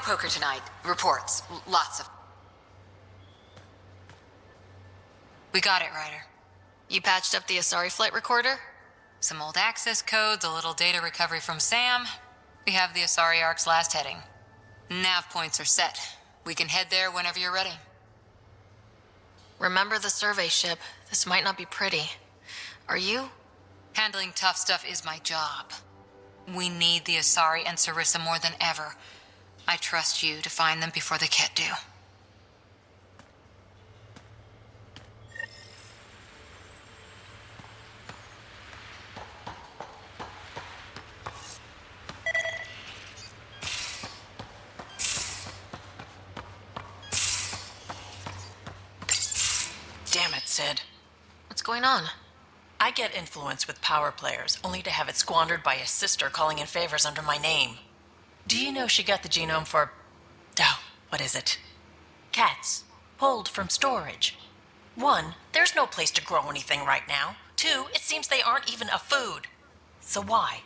poker tonight. Reports. Lots of. We got it, Ryder. You patched up the Asari flight recorder? Some old access codes, a little data recovery from Sam. We have the Asari Ark's last heading. Nav points are set. We can head there whenever you're ready. Remember the survey ship. This might not be pretty. Are you? Handling tough stuff is my job. We need the Asari and Sarissa more than ever. I trust you to find them before the Ket do. Damn it, Sid. What's going on? I get influence with power players, only to have it squandered by a sister calling in favors under my name. Do you know she got the genome for... oh, what is it? Cats. Pulled from storage. 1, there's no place to grow anything right now. 2, it seems they aren't even a food. So why?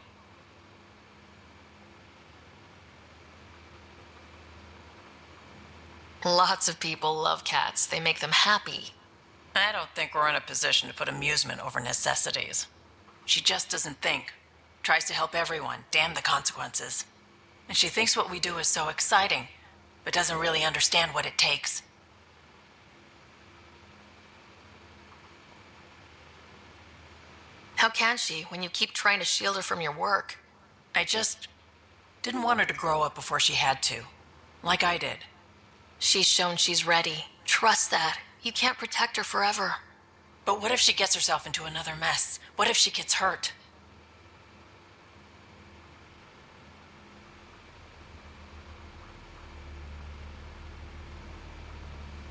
Lots of people love cats. They make them happy. I don't think we're in a position to put amusement over necessities. She just doesn't think. Tries to help everyone, damn the consequences. And she thinks what we do is so exciting, but doesn't really understand what it takes. How can she, when you keep trying to shield her from your work? I just didn't want her to grow up before she had to, like I did. She's shown she's ready. Trust that. You can't protect her forever. But what if she gets herself into another mess? What if she gets hurt?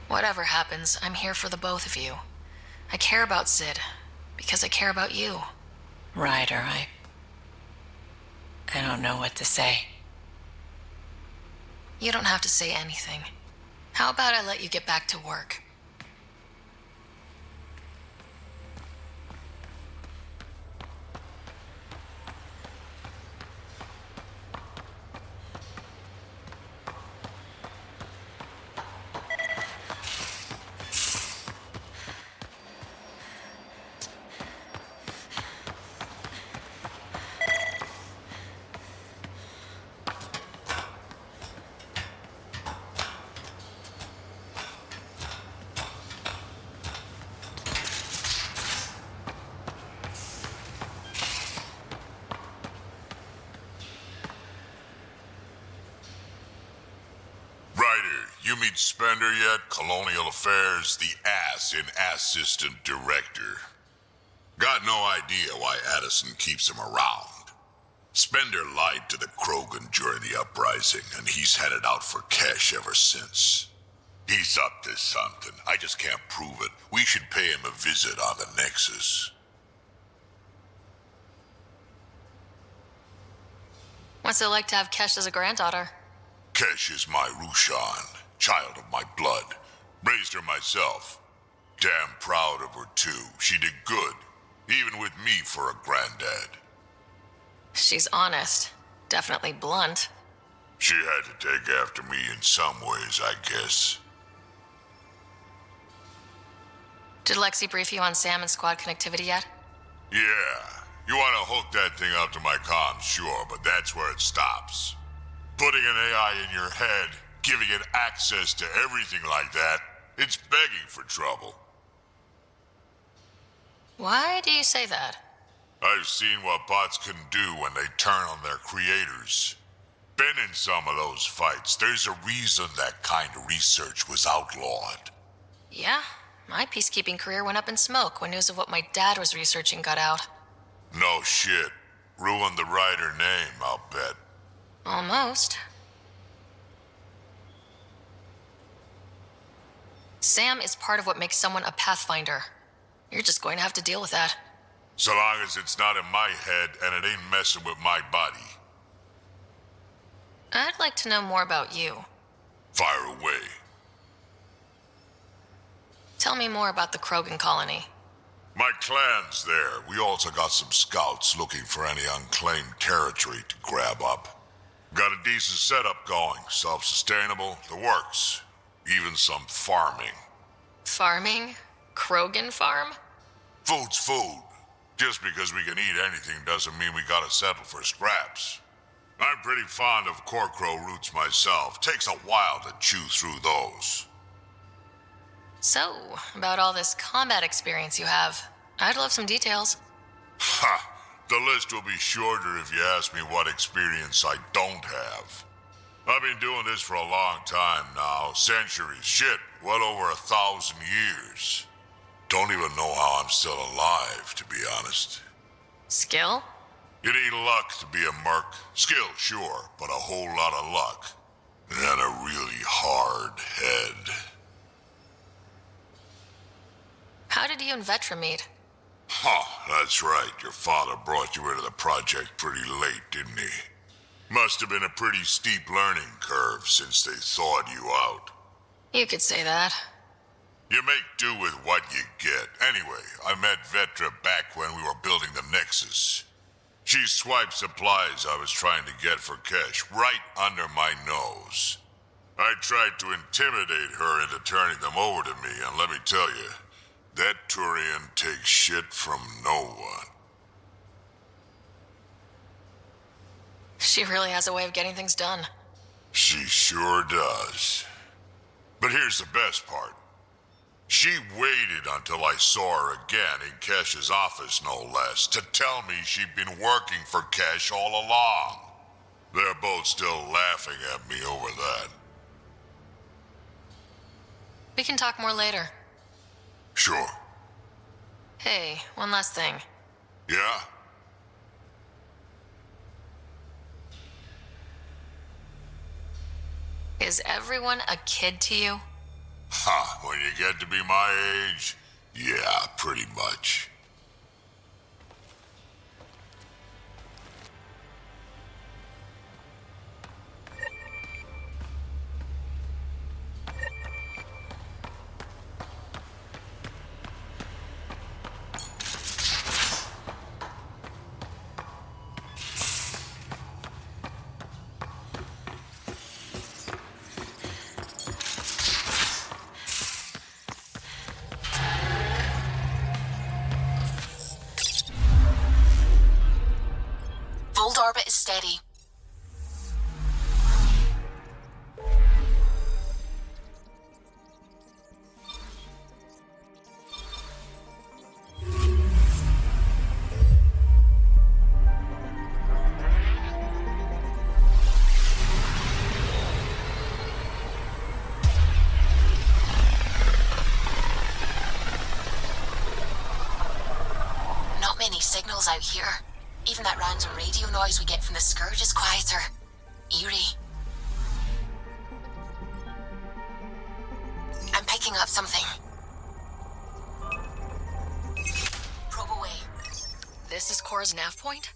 Whatever happens, I'm here for the both of you. I care about Sid, because I care about you. Ryder, I don't know what to say. You don't have to say anything. How about I let you get back to work? You meet Spender yet? Colonial Affairs, the ass in Assistant Director. Got no idea why Addison keeps him around. Spender lied to the Krogan during the uprising, and he's headed out for cash ever since. He's up to something. I just can't prove it. We should pay him a visit on the Nexus. What's it like to have Kesh as a granddaughter? Kesh is my Rushan, child of my blood. Raised her myself. Damn proud of her too. She did good, even with me for a granddad. She's honest. Definitely blunt. She had to take after me in some ways, I guess. Did Lexi brief you on Sam and squad connectivity yet? Yeah. You want to hook that thing up to my comms, sure, but that's where it stops. Putting an AI in your head, giving it access to everything like that, it's begging for trouble. Why do you say that? I've seen what bots can do when they turn on their creators. Been in some of those fights. There's a reason that kind of research was outlawed. Yeah, my peacekeeping career went up in smoke when news of what my dad was researching got out. No shit. Ruined the writer name, I'll bet. Almost. Sam is part of what makes someone a Pathfinder. You're just going to have to deal with that. So long as it's not in my head and it ain't messing with my body. I'd like to know more about you. Fire away. Tell me more about the Krogan colony. My clan's there. We also got some scouts looking for any unclaimed territory to grab up. Got a decent setup going, self-sustainable, the works. Even some farming. Farming? Krogan farm? Food's food. Just because we can eat anything doesn't mean we gotta settle for scraps. I'm pretty fond of corcrow roots myself. Takes a while to chew through those. So, about all this combat experience you have, I'd love some details. Ha! The list will be shorter if you ask me what experience I don't have. I've been doing this for a long time now. Centuries. Shit, well over 1,000 years. Don't even know how I'm still alive, to be honest. Skill? You need luck to be a merc. Skill, sure, but a whole lot of luck. And a really hard head. How did you and Vetra meet? Huh, that's right. Your father brought you into the project pretty late, didn't he? Must have been a pretty steep learning curve since they thawed you out. You could say that. You make do with what you get. Anyway, I met Vetra back when we were building the Nexus. She swiped supplies I was trying to get for Kesh right under my nose. I tried to intimidate her into turning them over to me, and let me tell you, that Turian takes shit from no one. She really has a way of getting things done. She sure does. But here's the best part. She waited until I saw her again in Kesh's office, no less, to tell me she'd been working for Kesh all along. They're both still laughing at me over that. We can talk more later. Sure. Hey, one last thing. Yeah? Is everyone a kid to you? Ha, when you get to be my age, yeah, pretty much. Fold orbit is steady. Not many signals out here. Even that random radio noise we get from the Scourge is quieter. Eerie. I'm picking up something. Probe away. This is Cora's nav point?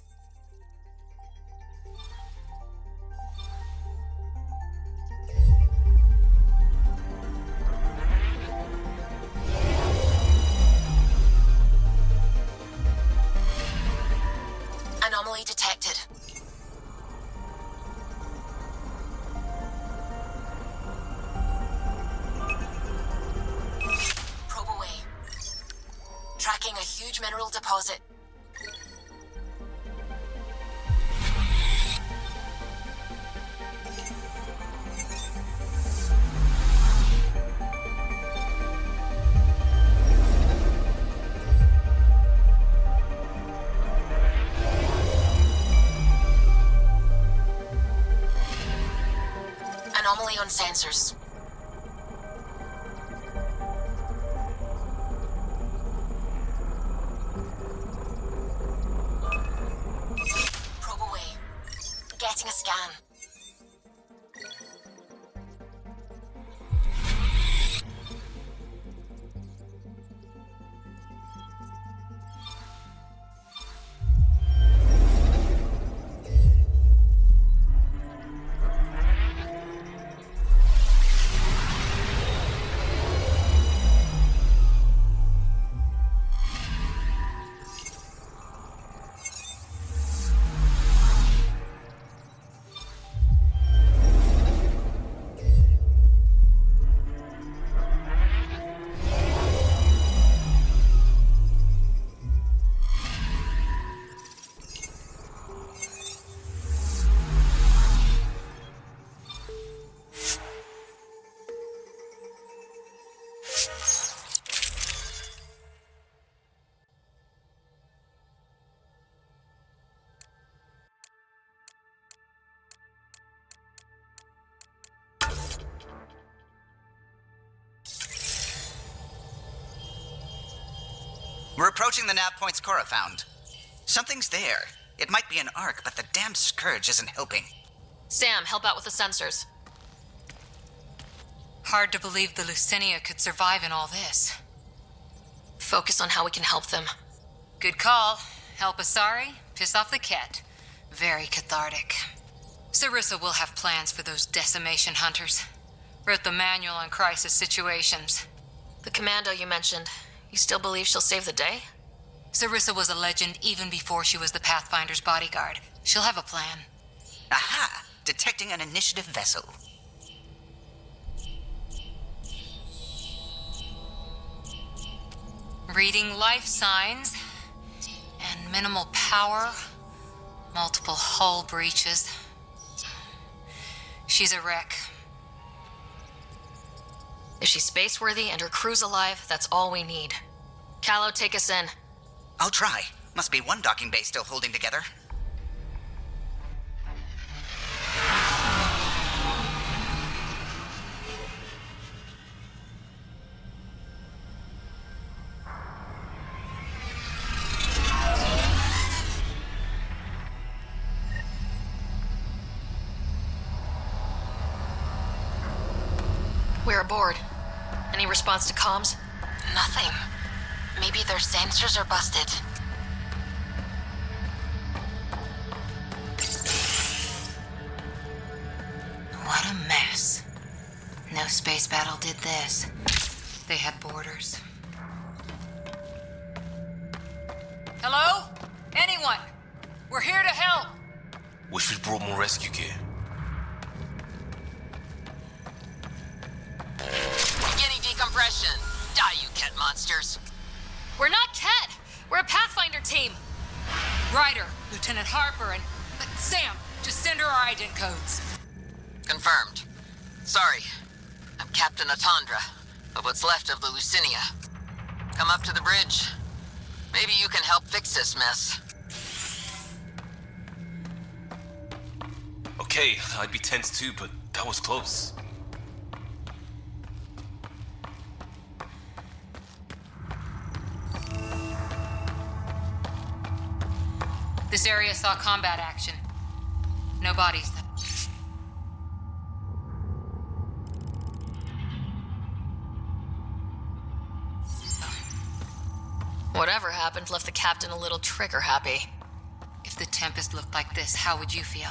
Anomaly detected. Probe away. Tracking a huge mineral deposit. Anomaly on sensors. Probe away. Getting a scan. We're approaching the nav points Cora found. Something's there. It might be an arc, but the damn scourge isn't helping. Sam, help out with the sensors. Hard to believe the Lucinia could survive in all this. Focus on how we can help them. Good call. Help Asari, piss off the Ket. Very cathartic. Sarissa will have plans for those decimation hunters. Wrote the manual on crisis situations. The commando you mentioned, you still believe she'll save the day? Sarissa was a legend even before she was the Pathfinder's bodyguard. She'll have a plan. Aha! Detecting an initiative vessel. Reading life signs. And minimal power. Multiple hull breaches. She's a wreck. If she's space-worthy and her crew's alive, that's all we need. Callow, take us in. I'll try. Must be one docking bay still holding together. We're aboard. Any response to comms? Nothing. Maybe their sensors are busted. What a mess. No space battle did this. They had borders. Hello? Anyone? We're here to help. Wish we brought more rescue gear. Beginning decompression. Die, you Ket monsters. We're not Ket! We're a Pathfinder team! Ryder, Lieutenant Harper, and Sam, just send her our ident codes. Confirmed. Sorry. I'm Captain Atandra, of what's left of the Lucinia. Come up to the bridge. Maybe you can help fix this mess. Okay, I'd be tense too, but that was close. This area saw combat action. No bodies. Whatever happened left the captain a little trigger happy. If the Tempest looked like this, how would you feel?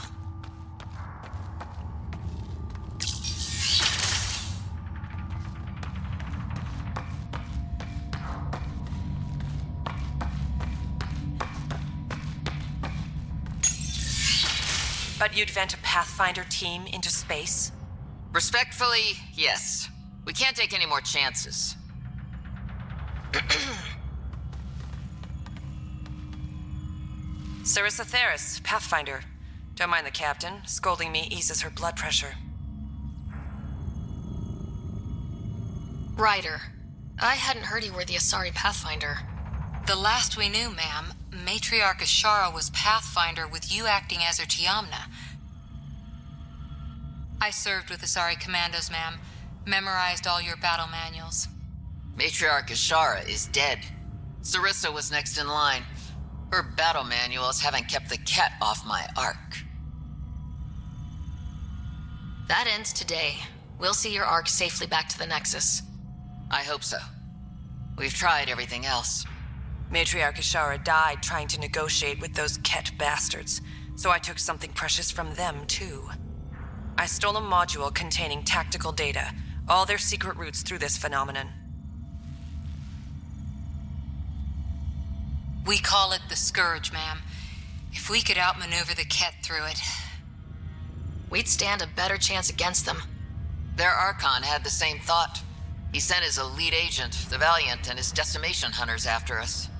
But you'd vent a Pathfinder team into space? Respectfully, yes. We can't take any more chances. Sarissa Theris, Pathfinder. Don't mind the captain. Scolding me eases her blood pressure. Ryder, I hadn't heard you were the Asari Pathfinder. The last we knew, ma'am, Matriarch Ashara was Pathfinder with you acting as her Tiamna. I served with Asari commandos, ma'am. Memorized all your battle manuals. Matriarch Ashara is dead. Sarissa was next in line. Her battle manuals haven't kept the Ket off my arc. That ends today. We'll see your arc safely back to the Nexus. I hope so. We've tried everything else. Matriarch Ashara died trying to negotiate with those Ket bastards, so I took something precious from them, too. I stole a module containing tactical data, all their secret routes through this phenomenon. We call it the Scourge, ma'am. If we could outmaneuver the Ket through it, we'd stand a better chance against them. Their Archon had the same thought. He sent his elite agent, the Valiant, and his decimation hunters after us.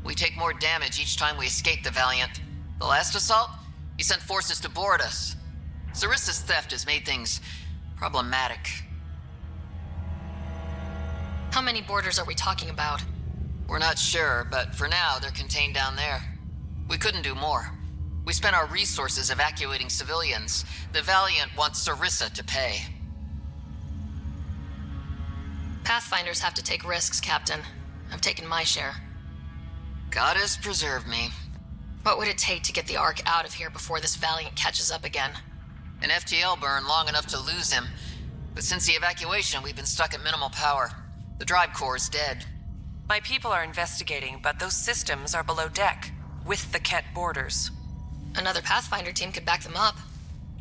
We take more damage each time we escape the Valiant. The last assault, he sent forces to board us. Sarissa's theft has made things problematic. How many boarders are we talking about? We're not sure, but for now, they're contained down there. We couldn't do more. We spent our resources evacuating civilians. The Valiant wants Sarissa to pay. Pathfinders have to take risks, Captain. I've taken my share. Goddess preserve me. What would it take to get the Ark out of here before this Valiant catches up again? An FTL burn long enough to lose him. But since the evacuation, we've been stuck at minimal power. The drive core is dead. My people are investigating, but those systems are below deck, with the Ket borders. Another Pathfinder team could back them up.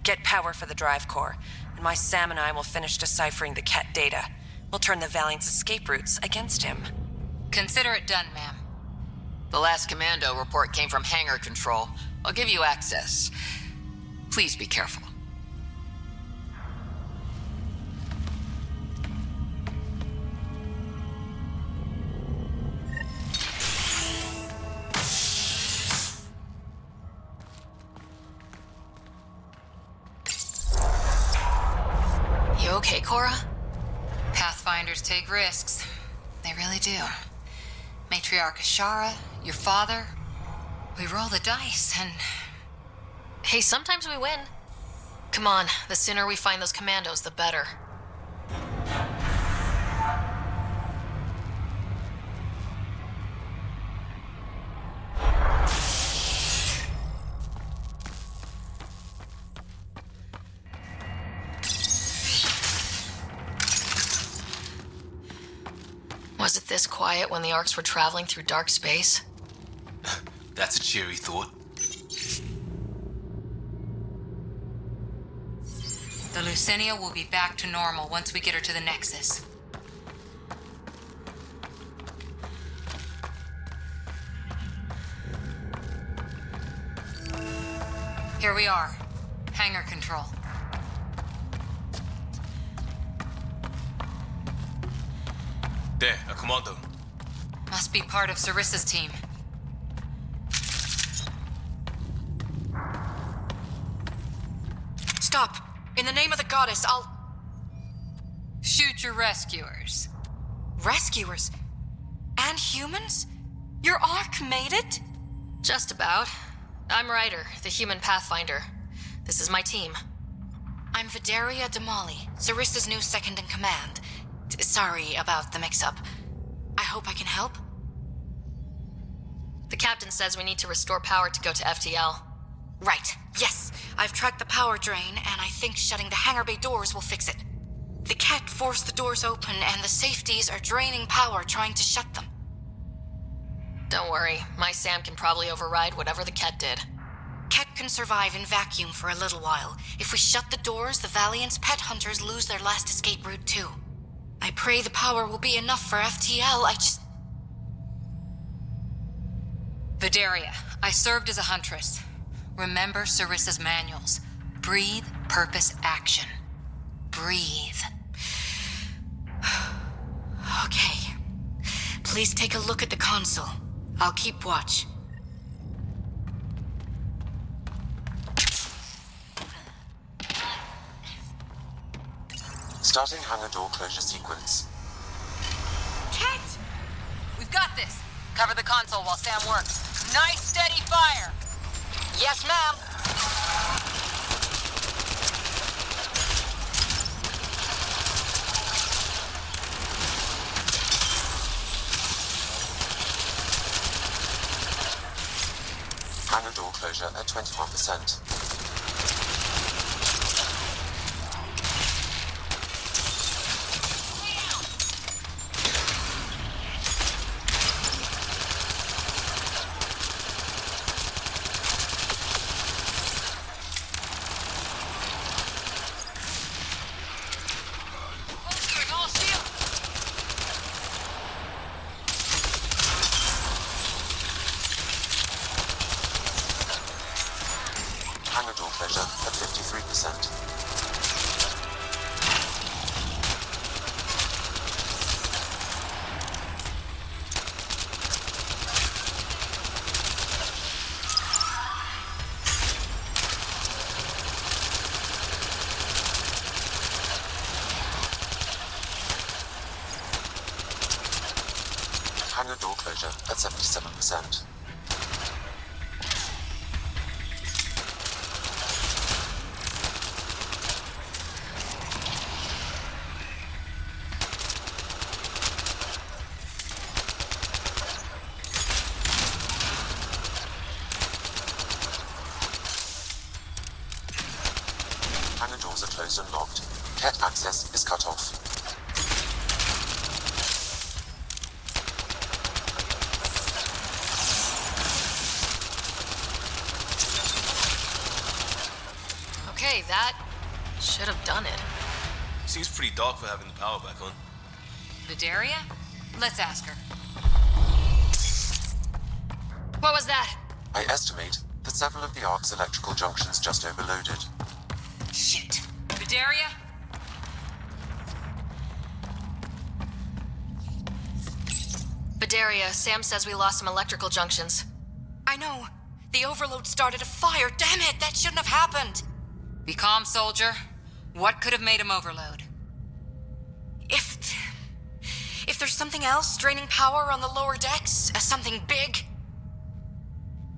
Get power for the drive core, and my Sam and I will finish deciphering the Ket data. We'll turn the Valiant's escape routes against him. Consider it done, ma'am. The last commando report came from hangar control. I'll give you access. Please be careful. You okay, Cora? Pathfinders take risks. They really do. Matriarch Ashara, your father. We roll the dice and... Hey, sometimes we win. Come on, the sooner we find those commandos, the better. Was it this quiet when the Arks were traveling through dark space? That's a cheery thought. The Lucinia will be back to normal once we get her to the Nexus. Here we are. Hangar control. There, a commando. Must be part of Sarissa's team. Stop! In the name of the goddess, I'll... Shoot your rescuers. Rescuers? And humans? Your Ark made it? Just about. I'm Ryder, the human Pathfinder. This is my team. I'm Vidaria Damali, Sarissa's new second-in-command. Sorry about the mix-up. I hope I can help? The captain says we need to restore power to go to FTL. Right. Yes. I've tracked the power drain, and I think shutting the hangar bay doors will fix it. The Ket forced the doors open, and the safeties are draining power trying to shut them. Don't worry. My Sam can probably override whatever the Ket did. Ket can survive in vacuum for a little while. If we shut the doors, the Valiant's pet hunters lose their last escape route too. I pray the power will be enough for FTL. Vidaria, I served as a huntress. Remember Sarissa's manuals. Breathe, purpose, action. Breathe. Okay. Please take a look at the console. I'll keep watch. Starting hangar door closure sequence. Ket! We've got this. Cover the console while Sam works. Nice steady fire! Yes, ma'am. Hangar door closure at 21%. Hangar door closure at 53%. Hangar door closure at 77%. Ket access is cut off. Okay, that should have done it. Seems pretty dark for having the power back on. Vidaria? Let's ask her. What was that? I estimate that several of the Ark's electrical junctions just overloaded. Shit. Vidaria? Vidaria, Sam says we lost some electrical junctions. I know. The overload started a fire. Damn it, that shouldn't have happened. Be calm, soldier. What could have made him overload? If there's something else draining power on the lower decks, something big.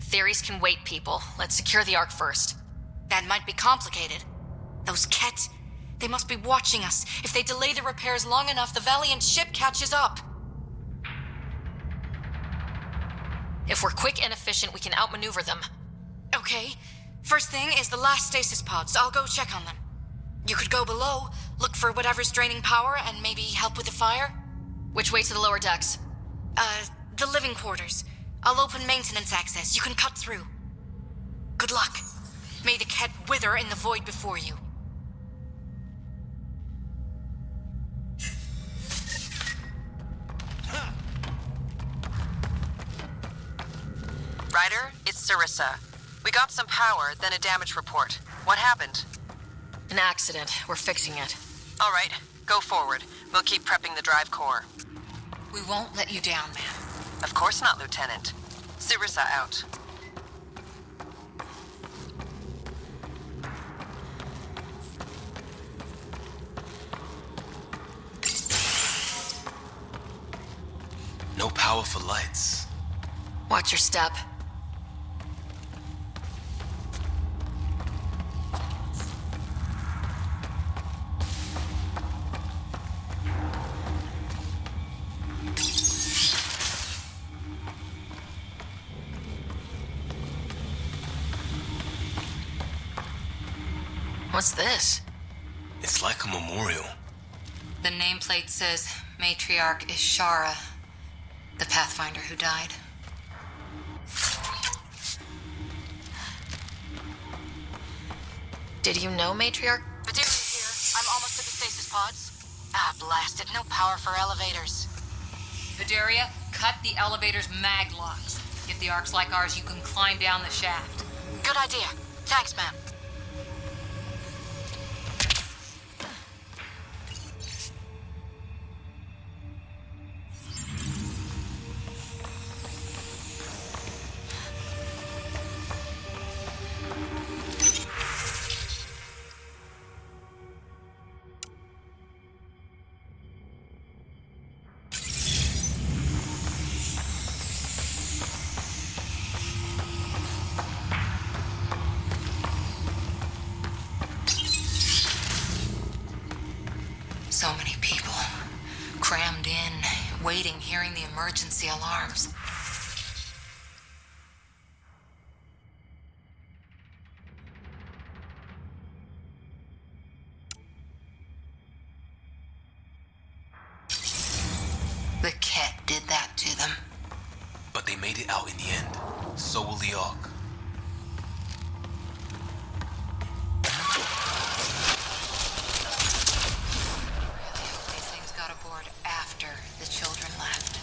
Theories can wait, people. Let's secure the Ark first. That might be complicated. Those Ket, they must be watching us. If they delay the repairs long enough, the Valiant ship catches up. If we're quick and efficient, we can outmaneuver them. Okay. First thing is the last stasis pods. I'll go check on them. You could go below, look for whatever's draining power, and maybe help with the fire. Which way to the lower decks? The living quarters. I'll open maintenance access. You can cut through. Good luck. May the Ket wither in the void before you. Ryder, it's Sarissa. We got some power, then a damage report. What happened? An accident. We're fixing it. All right, go forward. We'll keep prepping the drive core. We won't let you down, ma'am. Of course not, Lieutenant. Sarissa out. No power for lights. Watch your step. What's this? It's like a memorial. The nameplate says Matriarch Ishara, the Pathfinder who died. Did you know Matriarch? Vidaria here. I'm almost at the stasis pods. Ah, blast it. No power for elevators. Vidaria, cut the elevator's mag locks. If the Ark's like ours, you can climb down the shaft. Good idea. Thanks, ma'am. So many people. Crammed in, waiting, hearing the emergency alarms. The Ket did that to them. But they made it out in the end. So will the Ark. These things got aboard after the children left.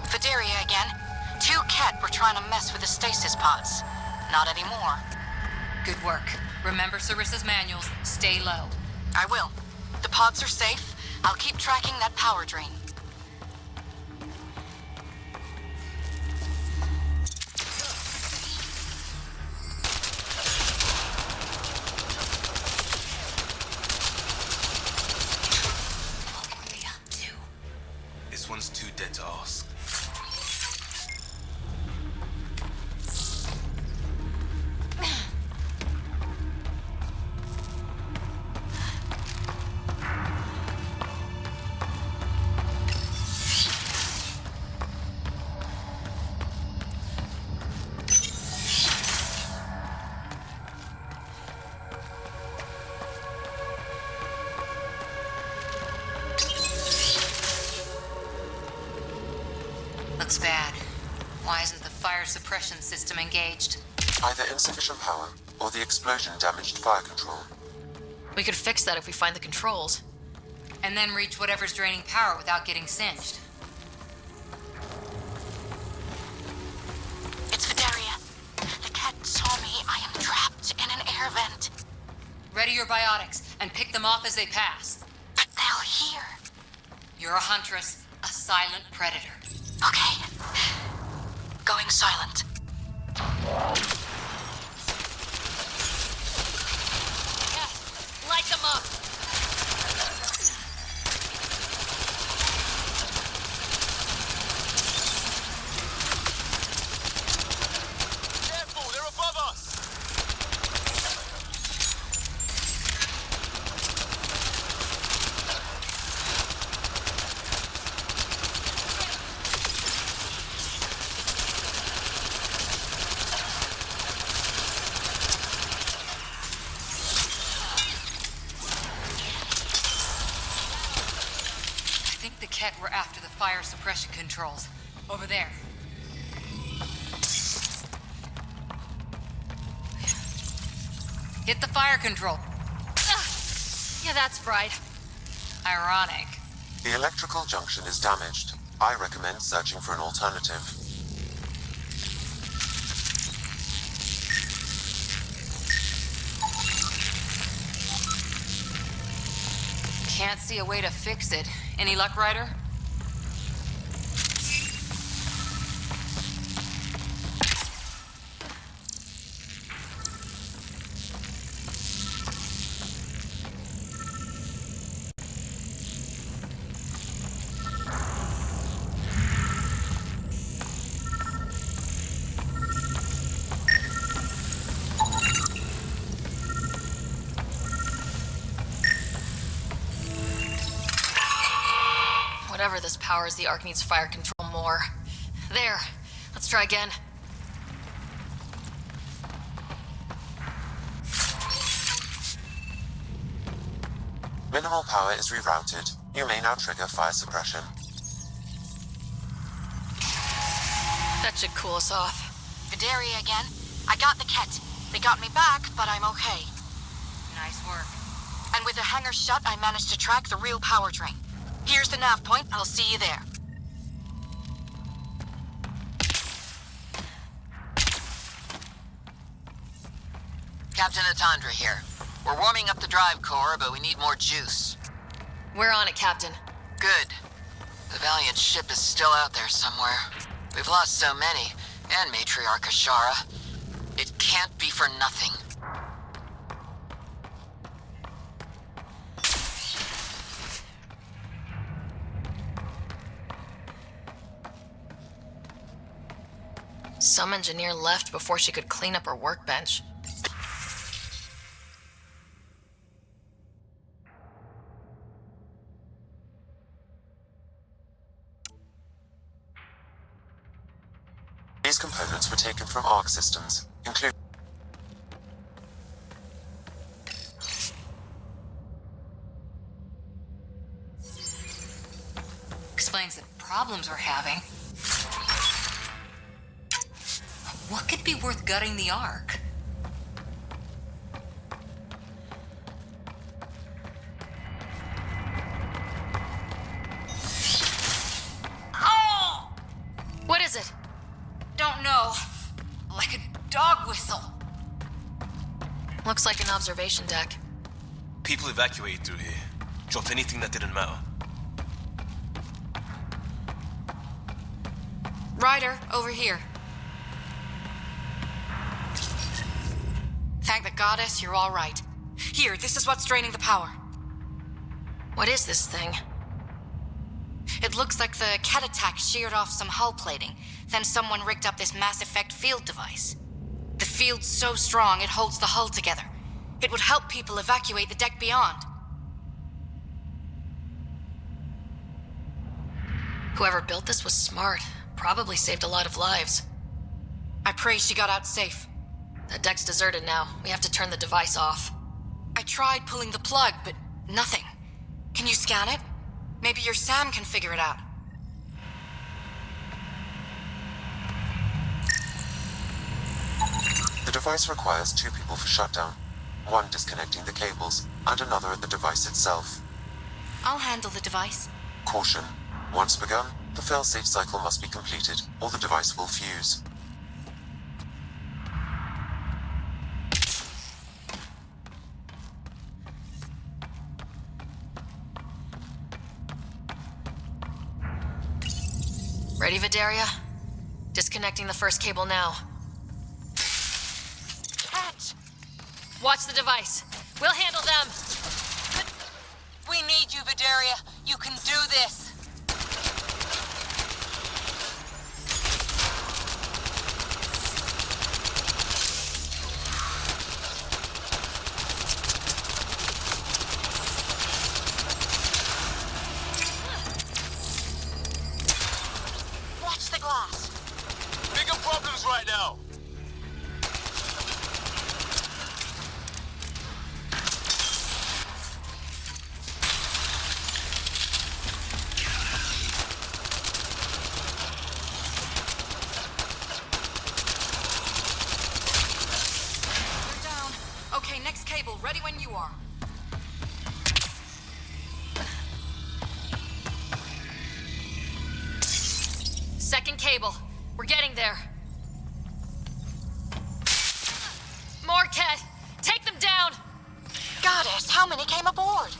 Vidaria again. 2 Ket were trying to mess with the stasis pods. Not anymore. Good work. Remember Sarissa's manuals. Stay low. I will. The pods are safe. I'll keep tracking that power drain. This one's too dead to ask. Looks bad. Why isn't the fire suppression system engaged? Either insufficient power, or the explosion damaged fire control. We could fix that if we find the controls. And then reach whatever's draining power without getting singed. It's Vidaria. The cat saw me. I am trapped in an air vent. Ready your biotics and pick them off as they pass. But they'll hear. You're a huntress, a silent predator. Okay. Going silent. Light them up! Careful, they're above us! I think the Ket were after the fire suppression controls. Over there. Hit the fire control. Yeah, that's right. Ironic. The electrical junction is damaged. I recommend searching for an alternative. Can't see a way to fix it. Any luck, Ryder? Whatever this powers, the Ark needs fire control more. There. Let's try again. Minimal power is rerouted. You may now trigger fire suppression. That should cool us off. Vidaria again. I got the Ket. They got me back, but I'm okay. Nice work. And with the hangar shut, I managed to track the real power drain. Here's the nav point. I'll see you there. Captain Atandra here. We're warming up the drive core, but we need more juice. We're on it, Captain. Good. The Valiant ship is still out there somewhere. We've lost so many, and Matriarch Ashara. It can't be for nothing. Some engineer left before she could clean up her workbench. These components were taken from Arc systems, including... Explains the problems we're having. What could be worth gutting the Ark? Oh! What is it? Don't know. Like a dog whistle. Looks like an observation deck. People evacuated through here. Dropped anything that didn't matter. Ryder, over here. Thank the goddess you're all right. Here, this is what's draining the power. What is this thing? It looks like the Ket attack sheared off some hull plating. Then someone rigged up this Mass Effect field device. The field's so strong it holds the hull together. It would help people evacuate the deck beyond. Whoever built this was smart. Probably saved a lot of lives. I pray she got out safe. The deck's deserted now. We have to turn the device off. I tried pulling the plug, but nothing. Can you scan it? Maybe your Sam can figure it out. device requires 2 people for shutdown, 1 disconnecting the cables, and another at the device itself. I'll handle the device. Caution. Once begun, the failsafe cycle must be completed, or the device will fuse. Ready, Vidaria? Disconnecting the first cable now. Catch! Watch the device. We'll handle them. We need you, Vidaria. You can do this. Watch the glass. Bigger problems right now. We're down. Okay, next cable. Ready when you are. Second cable. We're getting there. More, Ket! Take them down! Goddess, how many came aboard?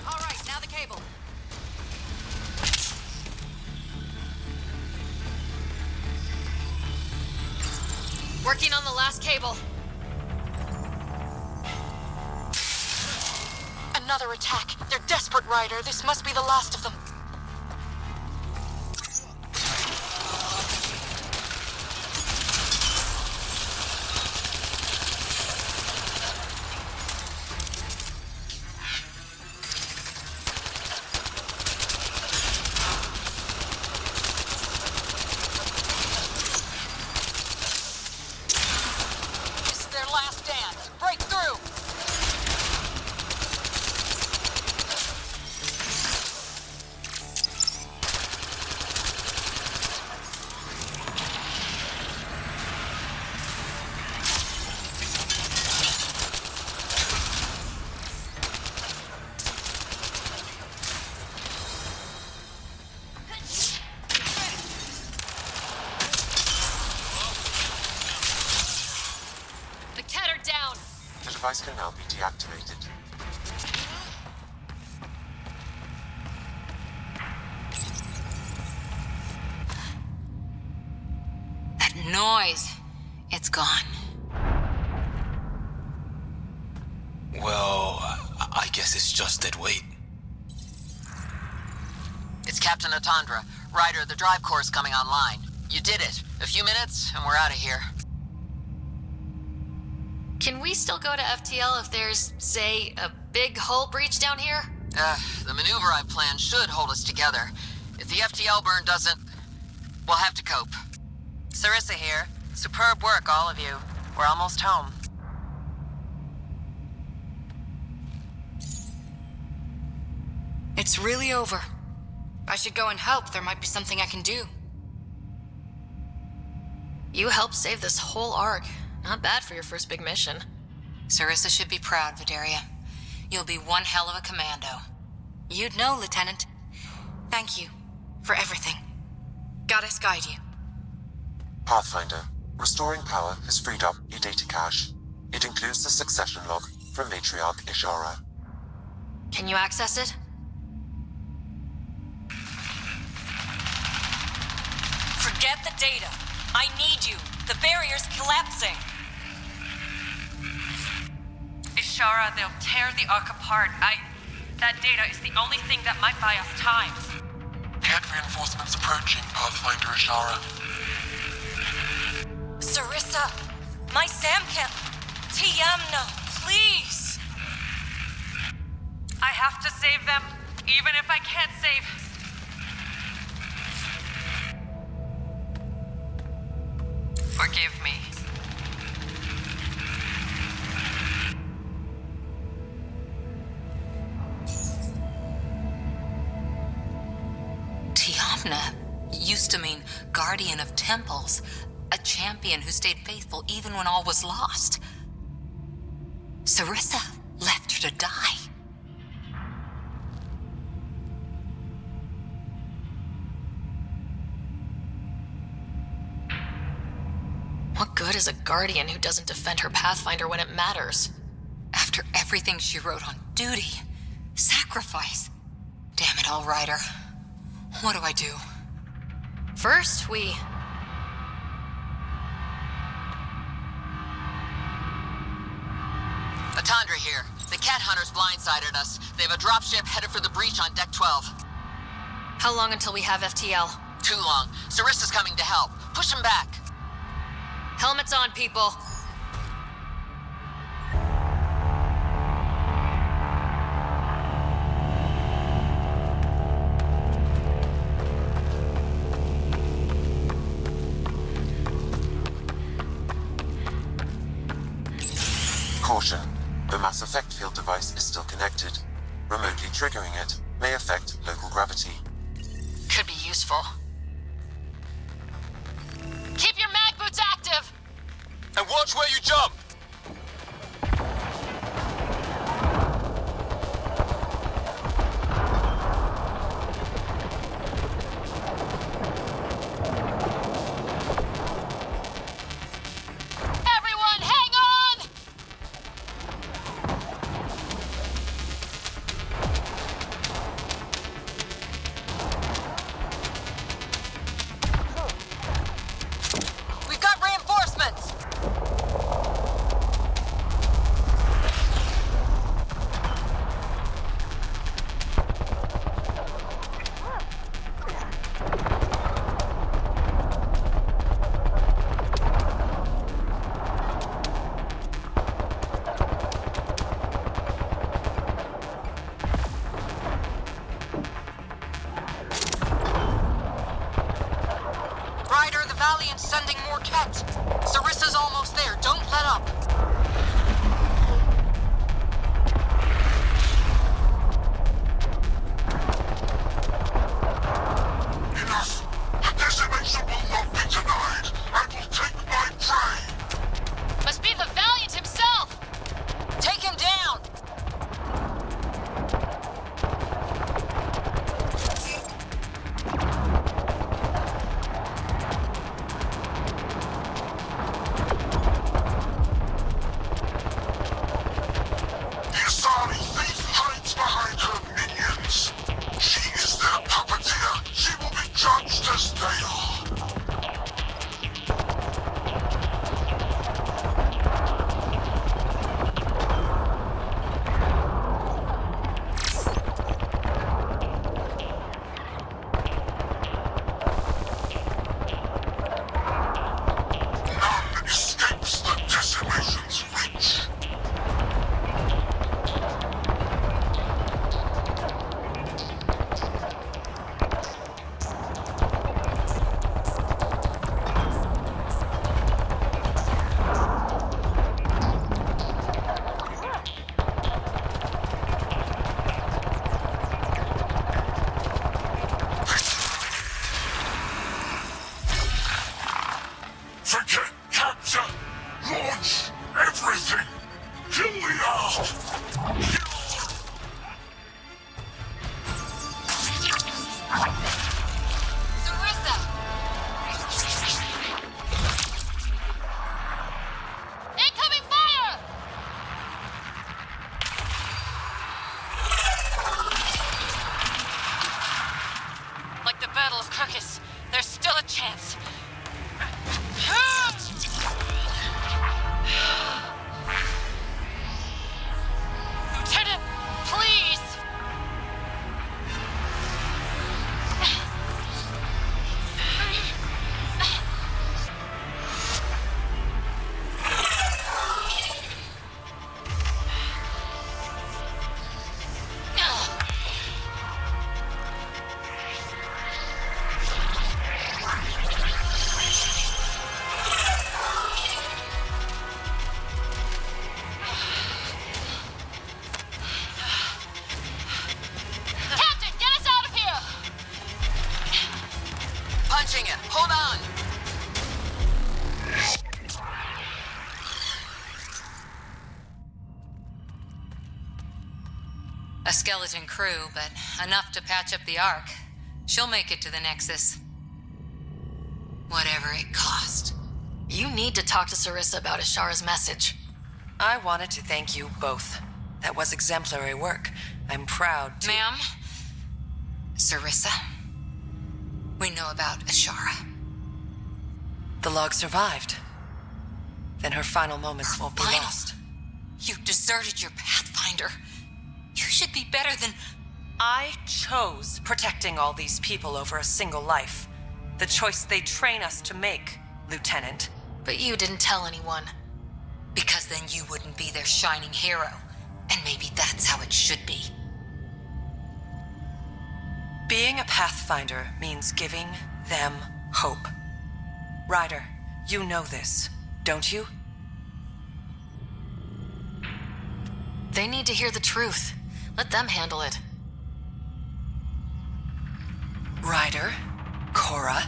All right, now the cable. Working on the last cable. Another attack. They're desperate, Ryder. This must be the last of them. This is their last dance. Break through! The Ket are down. The device can now be deactivated. That noise. It's gone. Well, I guess it's just dead weight. It's Captain Atandra. Ryder, the drive core's coming online. You did it. A few minutes, and we're out of here. Can we still go to FTL if there's, say, a big hull breach down here? The maneuver I've planned should hold us together. If the FTL burn doesn't, we'll have to cope. Sarissa here. Superb work, all of you. We're almost home. It's really over. I should go and help. There might be something I can do. You helped save this whole arc. Not bad for your first big mission. Sarissa should be proud, Vidaria. You'll be one hell of a commando. You'd know, Lieutenant. Thank you for everything. Goddess guide you. Pathfinder. Restoring power has freed up your data cache. It includes the succession log from Matriarch Ishara. Can you access it? Forget the data. I need you. The barrier's collapsing. Ishara, they'll tear the Ark apart. That data is the only thing that might buy us time. Cat reinforcements approaching, Pathfinder Ishara. Sarissa! My Samkin! Tiamna, please! I have to save them, even if I can't save. Forgive me. Tiamna used to mean guardian of temples, a champion who stayed faithful even when all was lost. Sarissa left her to die. What good is a guardian who doesn't defend her Pathfinder when it matters? After everything she wrote on duty, sacrifice. Damn it all, Ryder. What do I do? First, we... Tundra here. The cat hunters blindsided us. They have a dropship headed for the breach on Deck 12. How long until we have FTL? Too long. Sarissa's coming to help. Push him back. Helmets on, people. Caution. The mass effect field device is still connected. Remotely triggering it may affect local gravity. Could be useful. Keep your mag boots active! And watch where you jump! Everyone, hang on! We've got reinforcements! Ryder, the Valiant's sending more Kett. Sarissa's almost there. Don't let up. Enough! The decimation will not be denied! I will take my prey! Must be the Valiant himself! Take him down! The Asari thief hides behind her minions. She is their puppeteer. She will be judged as they are. None escapes the decimation's reach. Forget capture! Launch everything! Kill the Owl! Sarissa! Incoming fire! Like the Battle of Kirkus, there's still a chance. Lieutenant, please! Launching it. Hold on. A skeleton crew, but enough to patch up the Ark. She'll make it to the Nexus. Whatever it cost. You need to talk to Sarissa about Ashara's message. I wanted to thank you both. That was exemplary work. I'm proud to... Ma'am? Sarissa? We know about Ashara. The log survived. Then her final moments won't be Final? lost. You deserted your Pathfinder. You should be better than... I chose protecting all these people over a single life. The choice they train us to make, Lieutenant. But you didn't tell anyone. Because then you wouldn't be their shining hero. And maybe that's how it should be. Being a Pathfinder means giving them hope. Ryder, you know this, don't you? They need to hear the truth. Let them handle it. Ryder, Cora,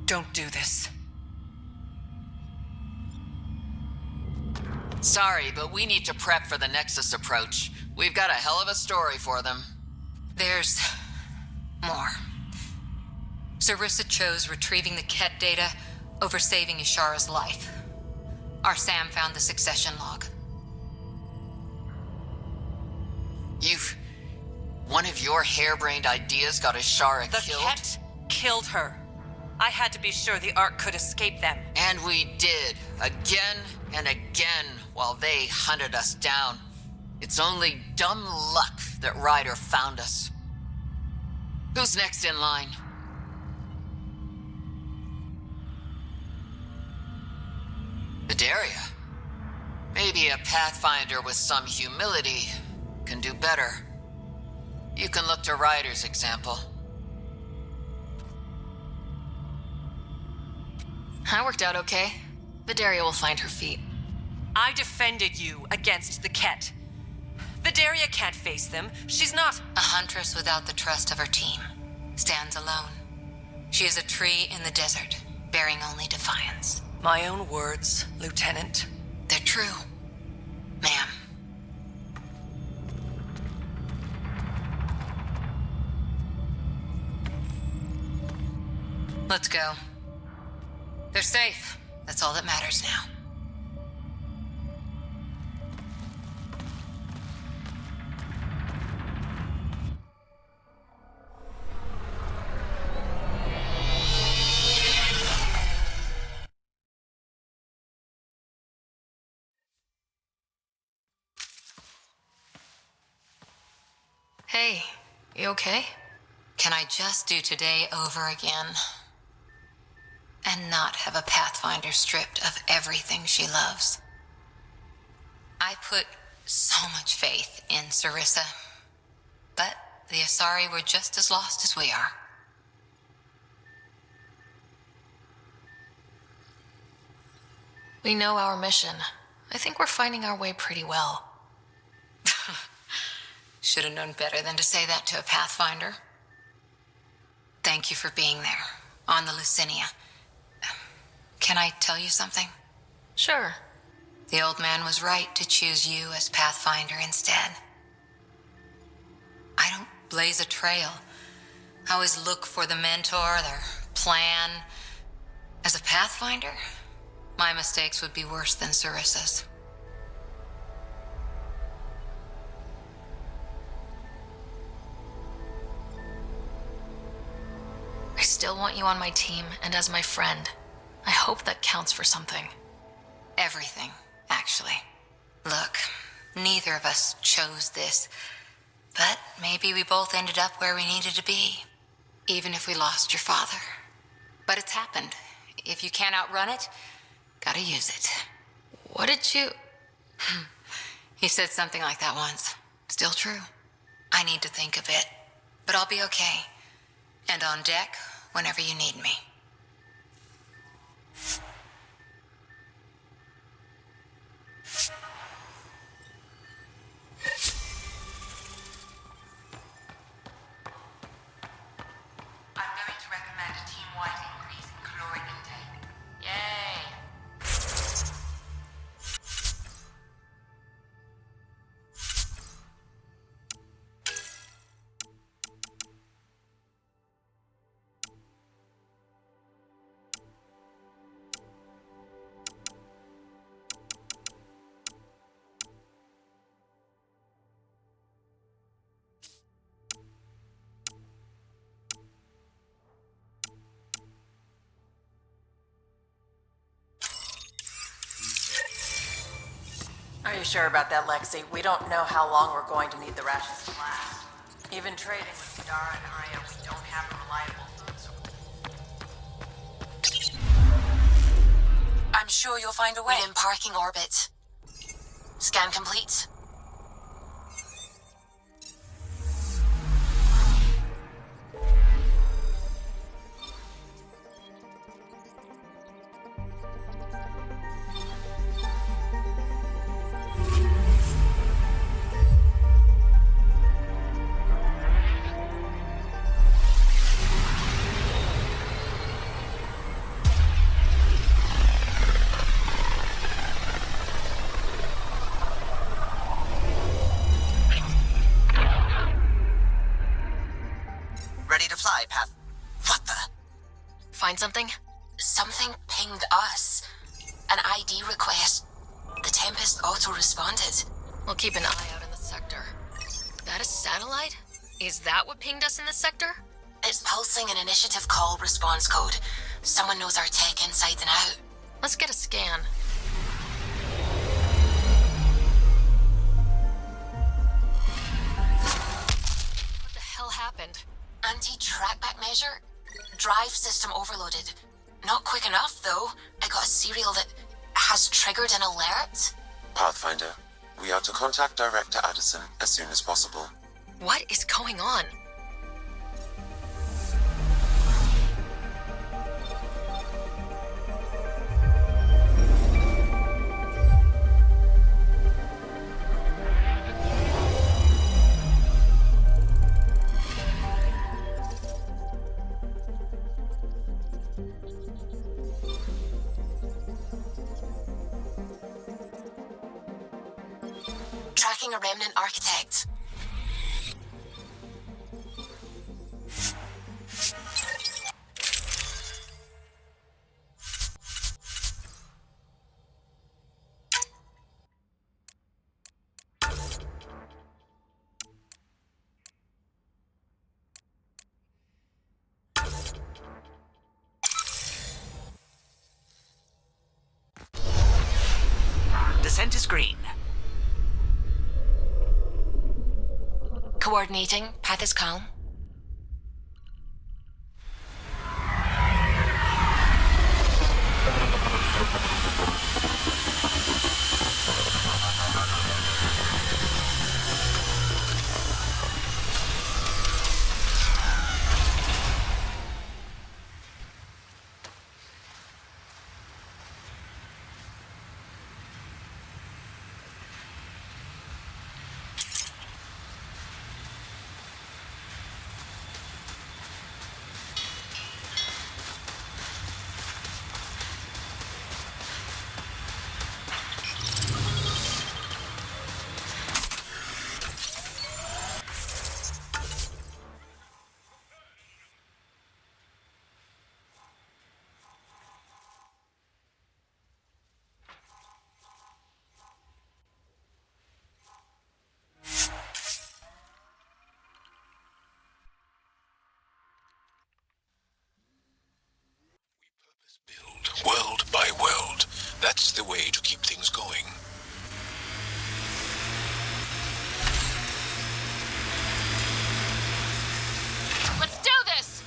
don't do this. Sorry, but we need to prep for the Nexus approach. We've got a hell of a story for them. There's more. Sarissa chose retrieving the Ket data over saving Ashara's life. Our Sam found the succession log. One of your harebrained ideas got Ashara killed? The Ket killed her. I had to be sure the Ark could escape them. And we did, again and again, while they hunted us down. It's only dumb luck that Ryder found us. Who's next in line? Bedaria. Maybe a Pathfinder with some humility can do better. You can look to Ryder's example. I worked out okay. Bedaria will find her feet. I defended you against the Ket. Bedaria can't face them. She's not... A huntress without the trust of her team. Stands alone. She is a tree in the desert, bearing only defiance. My own words, Lieutenant. They're true, ma'am. Let's go. They're safe. That's all that matters now. Hey, you okay? Can I just do today over again? And not have a Pathfinder stripped of everything she loves? I put so much faith in Sarissa, but the Asari were just as lost as we are. We know our mission. I think we're finding our way pretty well. Should have known better than to say that to a Pathfinder. Thank you for being there, on the Lucinia. Can I tell you something? Sure. The old man was right to choose you as Pathfinder instead. I don't blaze a trail. I always look for the mentor, their plan. As a Pathfinder, my mistakes would be worse than Sarissa's. I still want you on my team and as my friend. I hope that counts for something. Everything, actually. Look, neither of us chose this, but maybe we both ended up where we needed to be, even if we lost your father. But it's happened. If you can't outrun it, gotta use it. What did you... He said something like that once. Still true. I need to think a bit, but I'll be okay. And on deck whenever you need me. I'm going to recommend a team-wide sure about that, Lexi. We don't know how long we're going to need the rations to last. Even trading with Dara and Aya, we don't have a reliable food source. I'm sure you'll find a way. Within parking orbit. Scan complete. Ready to fly, Path. What the? Find something? Something pinged us. An ID request. The Tempest auto-responded. We'll keep an eye out in the sector. That a satellite? Is that what pinged us in the sector? It's pulsing an initiative call response code. Someone knows our tech inside and out. Let's get a scan. What the hell happened? Anti-trackback measure? Drive system overloaded. Not quick enough, though. I got a serial that has triggered an alert. Pathfinder, we are to contact Director Addison as soon as possible. What is going on? Tracking a remnant architect. Descent is green. Coordinating. Path is calm. Build, world by world. That's the way to keep things going. Let's do this!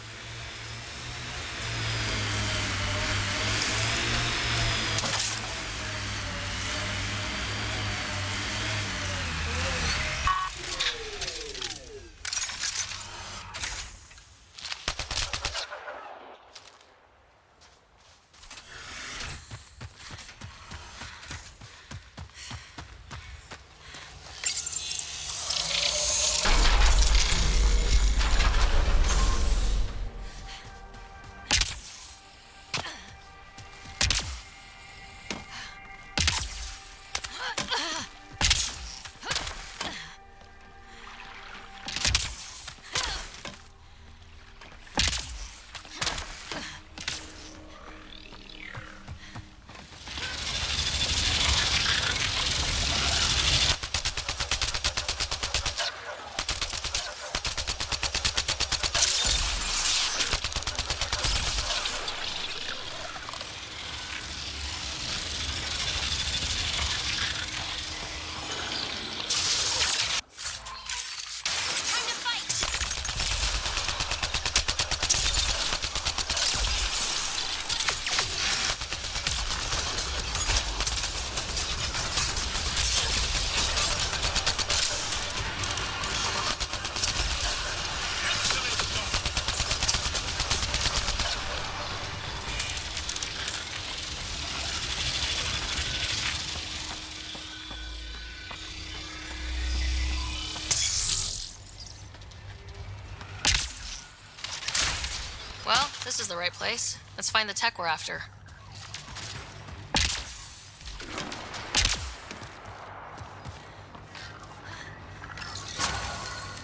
Well, this is the right place. Let's find the tech we're after.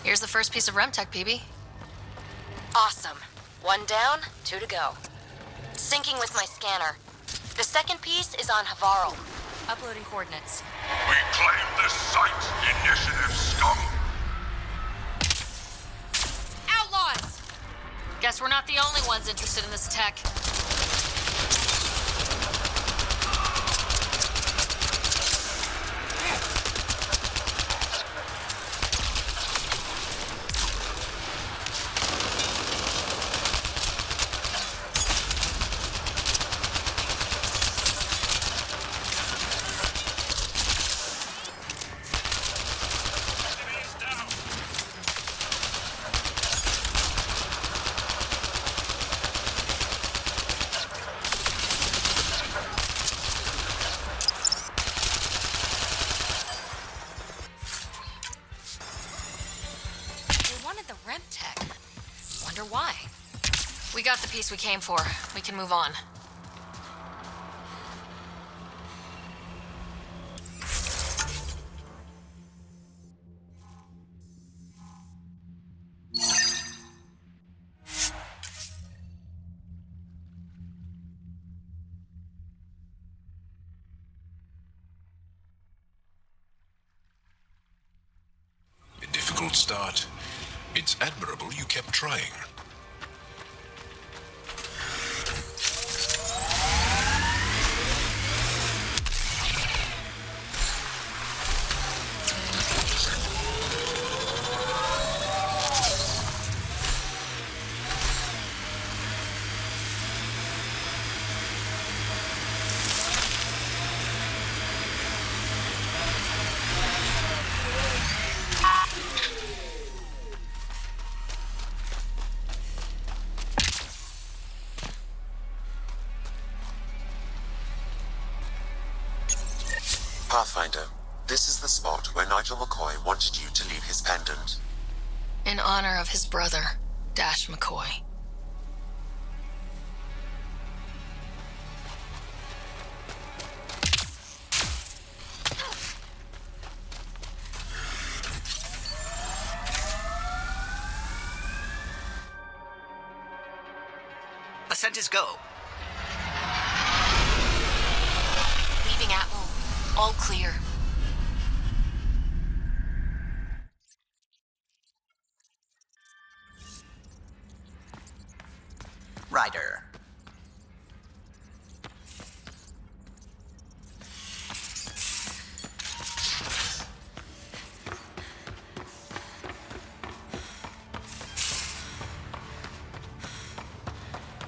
Here's the first piece of REM tech, PB. Awesome. 1 down, 2 to go. Syncing with my scanner. The second piece is on Havarl. Uploading coordinates. We claim this site, Initiative scum. Outlaws! Guess we're not the only ones interested in this tech. We got the piece we came for. We can move on. A difficult start. It's admirable you kept trying. Pathfinder, this is the spot where Nigel McCoy wanted you to leave his pendant. In honor of his brother, Dash McCoy. Ascent is go. Leaving Atwell. All clear. Ryder.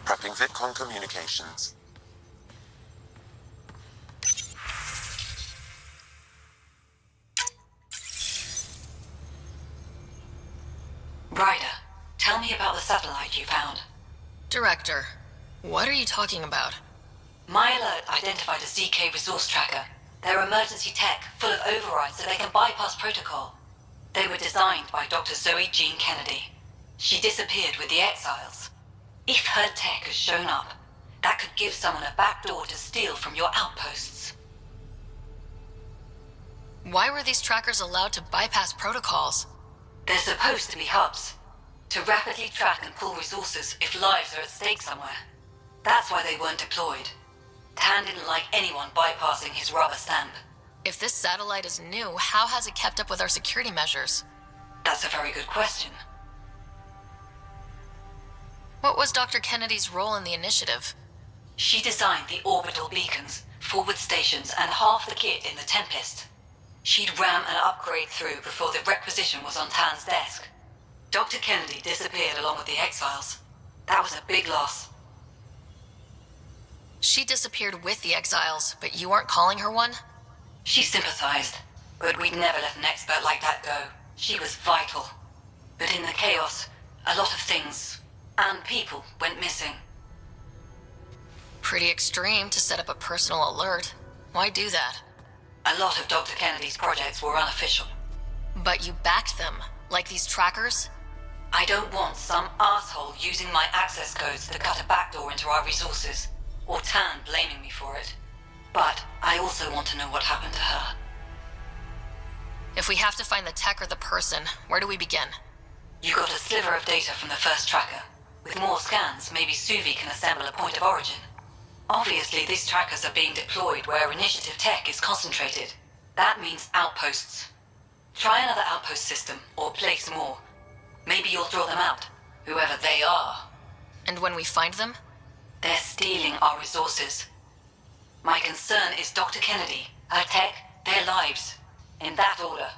Prepping VidCon communications. Ryder, tell me about the satellite you found. Director, what are you talking about? My alert identified a ZK resource tracker. They're emergency tech, full of overrides so they can bypass protocol. They were designed by Dr. Zoe Jean Kennedy. She disappeared with the Exiles. If her tech has shown up, that could give someone a backdoor to steal from your outposts. Why were these trackers allowed to bypass protocols? They're supposed to be hubs, to rapidly track and pull resources if lives are at stake somewhere. That's why they weren't deployed. Tan didn't like anyone bypassing his rubber stamp. If this satellite is new, how has it kept up with our security measures? That's a very good question. What was Dr. Kennedy's role in the initiative? She designed the orbital beacons, forward stations, and half the kit in the Tempest. She'd ram an upgrade through before the requisition was on Tan's desk. Dr. Kennedy disappeared along with the Exiles. That was a big loss. She disappeared with the Exiles, but you aren't calling her one? She sympathized, but we'd never let an expert like that go. She was vital. But in the chaos, a lot of things, and people, went missing. Pretty extreme to set up a personal alert. Why do that? A lot of Dr. Kennedy's projects were unofficial. But you backed them, like these trackers? I don't want some asshole using my access codes to cut a backdoor into our resources, or Tan blaming me for it. But I also want to know what happened to her. If we have to find the tech or the person, where do we begin? You got a sliver of data from the first tracker. With more scans, maybe Suvi can assemble a point of origin. Obviously, these trackers are being deployed where initiative tech is concentrated. That means outposts. Try another outpost system, or place more. Maybe you'll draw them out, whoever they are. And when we find them? They're stealing our resources. My concern is Dr. Kennedy, her tech, their lives. In that order.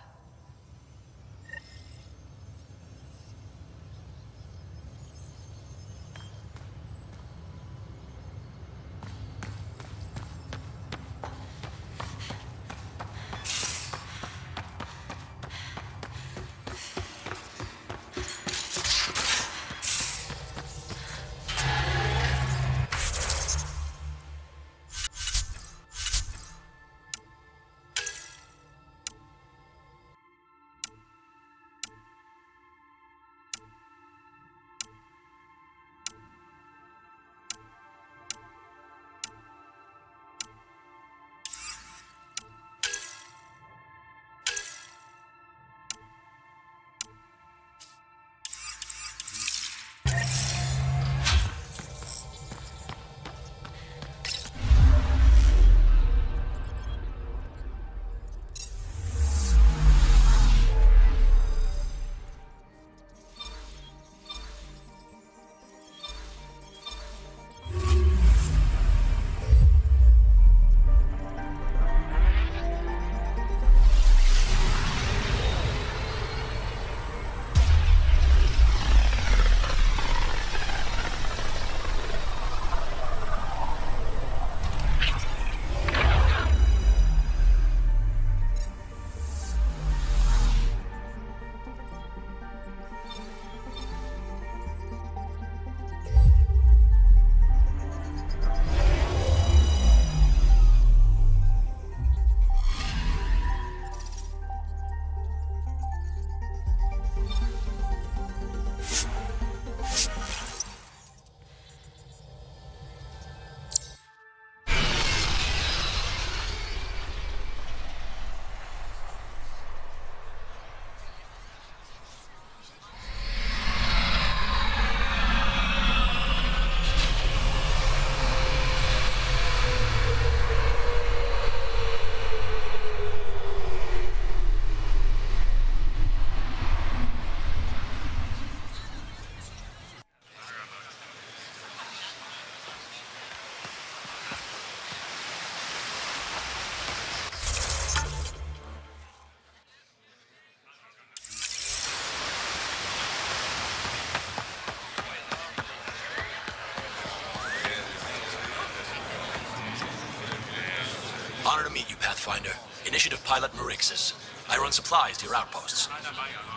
Honor to meet you, Pathfinder. Initiative Pilot Marixus. I run supplies to your outposts.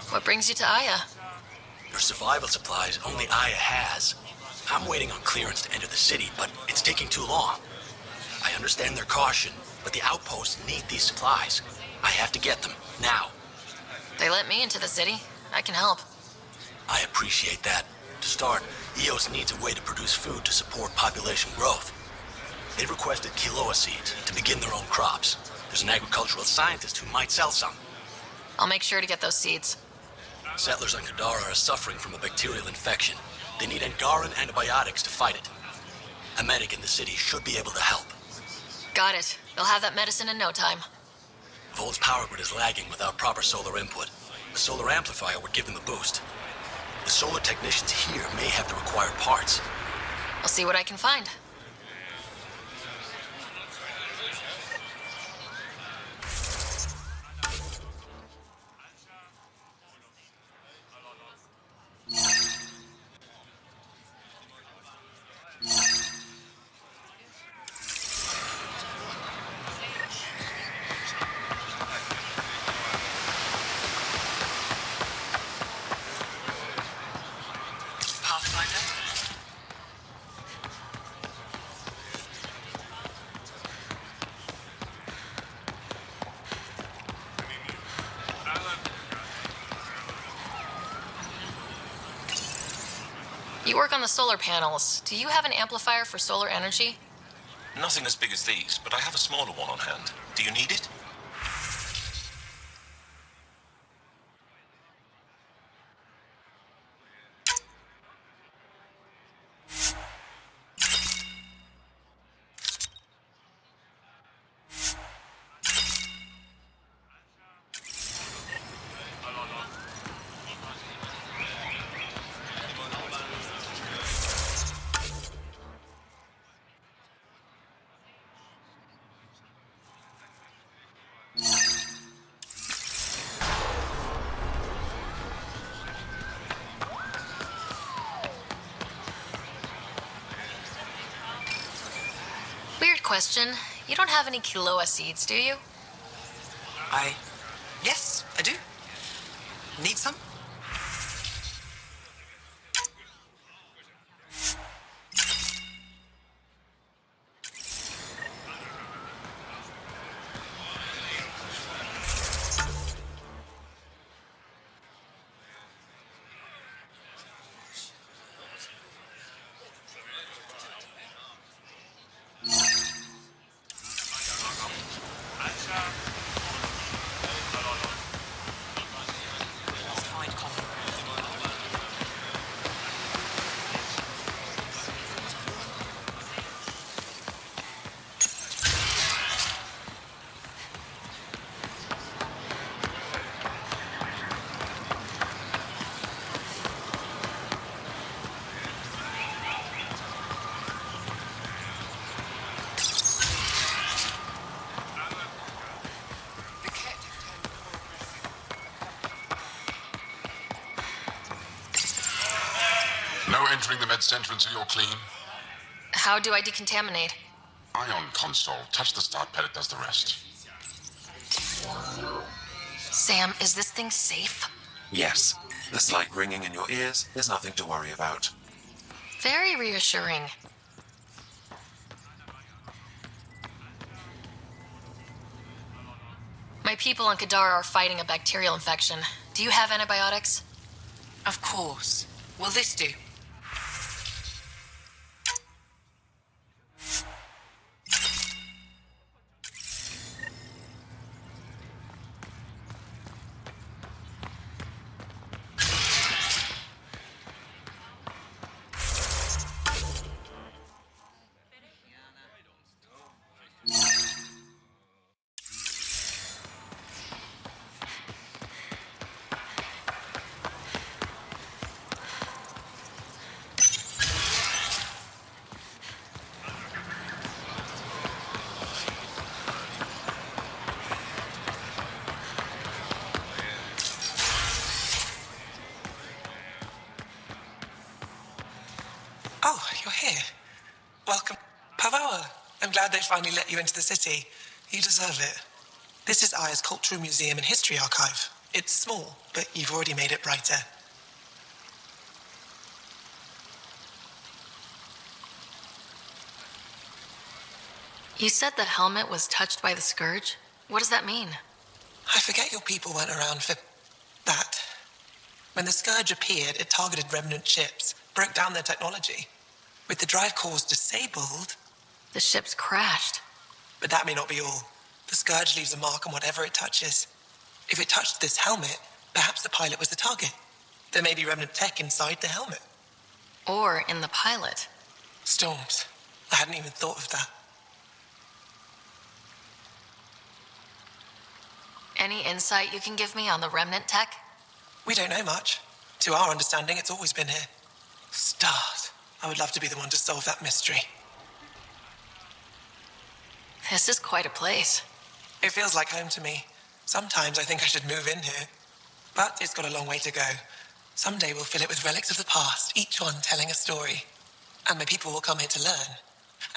What brings you to Aya? Your survival supplies only Aya has. I'm waiting on clearance to enter the city, but it's taking too long. I understand their caution, but the outposts need these supplies. I have to get them, now. They let me into the city. I can help. I appreciate that. To start, EOS needs a way to produce food to support population growth. They've requested quinoa seeds to begin their own crops. There's an agricultural scientist who might sell some. I'll make sure to get those seeds. Settlers on Kadara are suffering from a bacterial infection. They need Angaran antibiotics to fight it. A medic in the city should be able to help. Got it. They'll have that medicine in no time. Vol's power grid is lagging without proper solar input. The solar amplifier would give them a boost. The solar technicians here may have the required parts. I'll see what I can find. You work on the solar panels. Do you have an amplifier for solar energy? Nothing as big as these, but I have a smaller one on hand. Do you need it? Weird question. You don't have any Kiloa seeds, do you? Yes, I do. Need some? No entering the med center until you're clean. How do I decontaminate? Ion console. Touch the start pad, it does the rest. Sam, is this thing safe? Yes. The slight ringing in your ears is nothing to worry about. Very reassuring. My people on Kadar are fighting a bacterial infection. Do you have antibiotics? Of course. Will this do? Oh, you're here. Welcome. Bioware. I'm glad they finally let you into the city. You deserve it. This is Aya's Cultural Museum and History Archive. It's small, but you've already made it brighter. You said the helmet was touched by the Scourge? What does that mean? I forget your people weren't around for that. When the Scourge appeared, it targeted remnant ships, broke down their technology. With the drive cores disabled... The ships crashed. But that may not be all. The Scourge leaves a mark on whatever it touches. If it touched this helmet, perhaps the pilot was the target. There may be remnant tech inside the helmet. Or in the pilot. Storms. I hadn't even thought of that. Any insight you can give me on the remnant tech? We don't know much. To our understanding, it's always been here. Stars. I would love to be the one to solve that mystery. This is quite a place. It feels like home to me. Sometimes I think I should move in here. But it's got a long way to go. Someday we'll fill it with relics of the past, each one telling a story. And my people will come here to learn.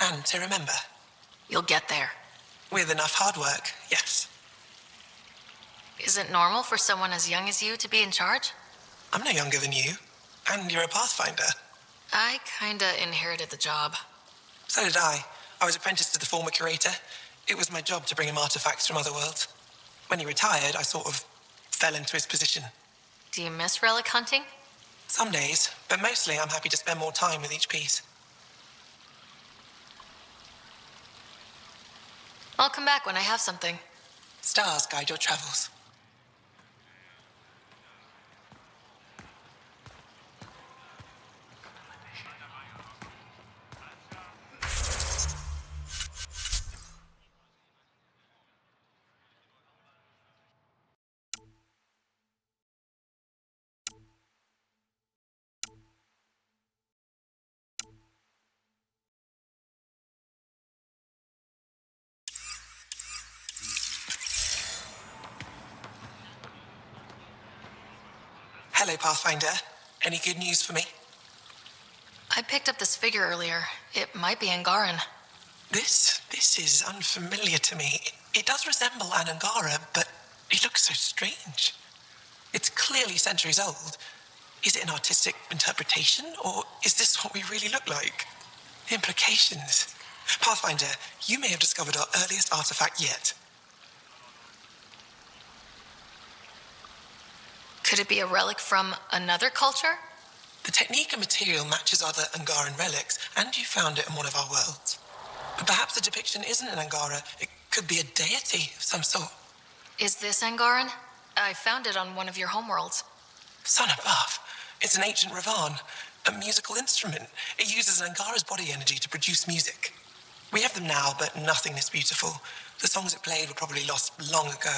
And to remember. You'll get there. With enough hard work, yes. Is it normal for someone as young as you to be in charge? I'm no younger than you. And you're a Pathfinder. I kinda inherited the job. So did I. I was apprenticed to the former curator. It was my job to bring him artifacts from other worlds. When he retired, I sort of fell into his position. Do you miss relic hunting? Some days, but mostly I'm happy to spend more time with each piece. I'll come back when I have something. Stars guide your travels. Hello, Pathfinder. Any good news for me? I picked up this figure earlier. It might be Angaran. This is unfamiliar to me. It does resemble an Angara, but it looks so strange. It's clearly centuries old. Is it an artistic interpretation, or is this what we really look like? The implications. Pathfinder, you may have discovered our earliest artifact yet. Could it be a relic from another culture? The technique and material matches other Angaran relics, and you found it in one of our worlds. But perhaps the depiction isn't an Angara. It could be a deity of some sort. Is this Angaran? I found it on one of your homeworlds. Son above. It's an ancient Ravan, a musical instrument. It uses Angara's body energy to produce music. We have them now, but nothing this beautiful. The songs it played were probably lost long ago.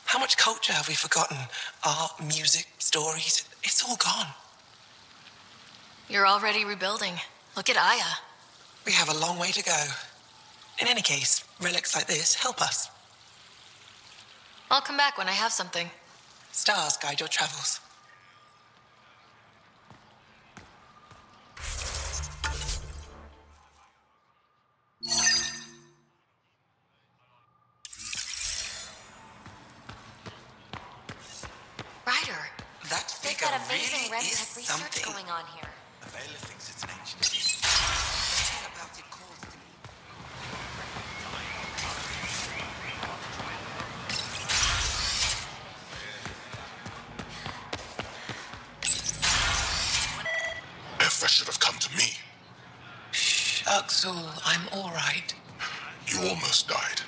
How much culture have we forgotten? Art, music, stories, it's all gone. You're already rebuilding. Look at Aya. We have a long way to go. In any case, relics like this help us. I'll come back when I have something. Stars guide your travels. Ryder, That they've figure got amazing really red is tech research something. going on here. Avela thinks it's an ancient beast. Something about it calls to me. Efra should have come to me. Shh, Uxul, I'm all right. You almost died.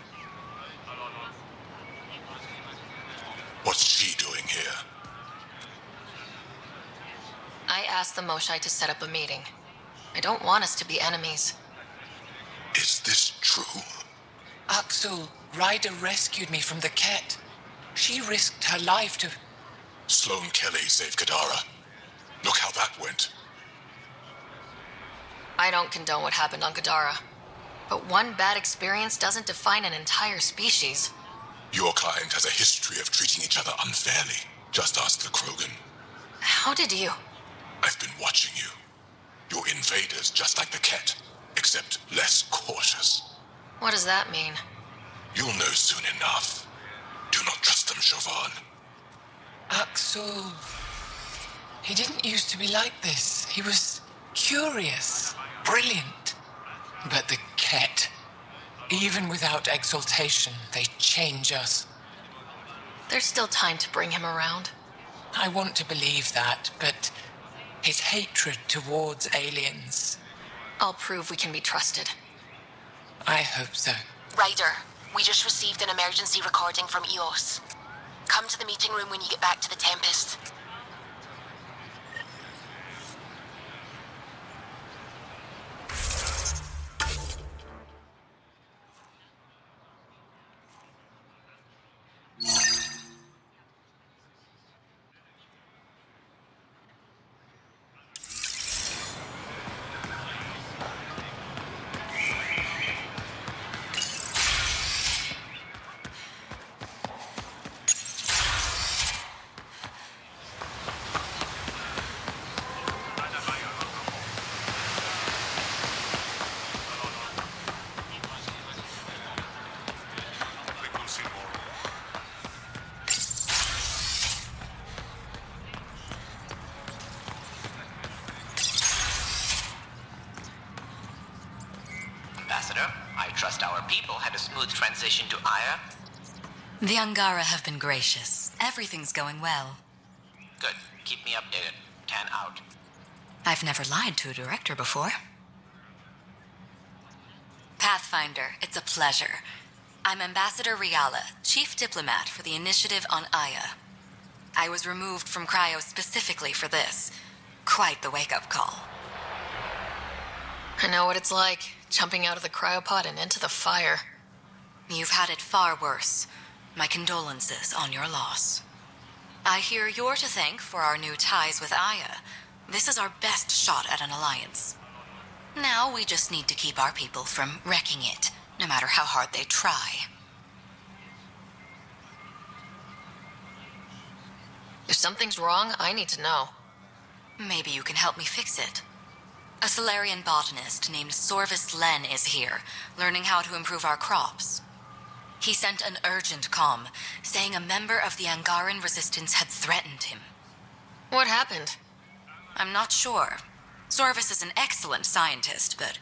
What's she doing here? I asked the Moshai to set up a meeting. I don't want us to be enemies. Is this true? Uxul, Ryder rescued me from the Ket. She risked her life to... Sloane Kelly saved Kadara. Look how that went. I don't condone what happened on Gadara. But one bad experience doesn't define an entire species. Your kind has a history of treating each other unfairly. Just ask the Krogan. How did you? I've been watching you. You're invaders just like the Ket, except less cautious. What does that mean? You'll know soon enough. Do not trust them, Chauvin. Uxul. He didn't used to be like this. He was curious, brilliant. But the Ket, even without exaltation, they change us. There's still time to bring him around. I want to believe that, but his hatred towards aliens... I'll prove we can be trusted. I hope so. Ryder, we just received an emergency recording from EOS. Come to the meeting room when you get back to the Tempest. Ambassador, I trust our people had a smooth transition to Aya. The Angara have been gracious. Everything's going well. Good. Keep me updated. 10 out. I've never lied to a director before. Pathfinder, it's a pleasure. I'm Ambassador Riala, Chief Diplomat for the Initiative on Aya. I was removed from Cryo specifically for this. Quite the wake-up call. I know what it's like, jumping out of the cryopod and into the fire. You've had it far worse. My condolences on your loss. I hear you're to thank for our new ties with Aya. This is our best shot at an alliance. Now we just need to keep our people from wrecking it, no matter how hard they try. If something's wrong, I need to know. Maybe you can help me fix it. A Solarian botanist named Sorvis Len is here, learning how to improve our crops. He sent an urgent comm, saying a member of the Angaran resistance had threatened him. What happened? I'm not sure. Sorvis is an excellent scientist, but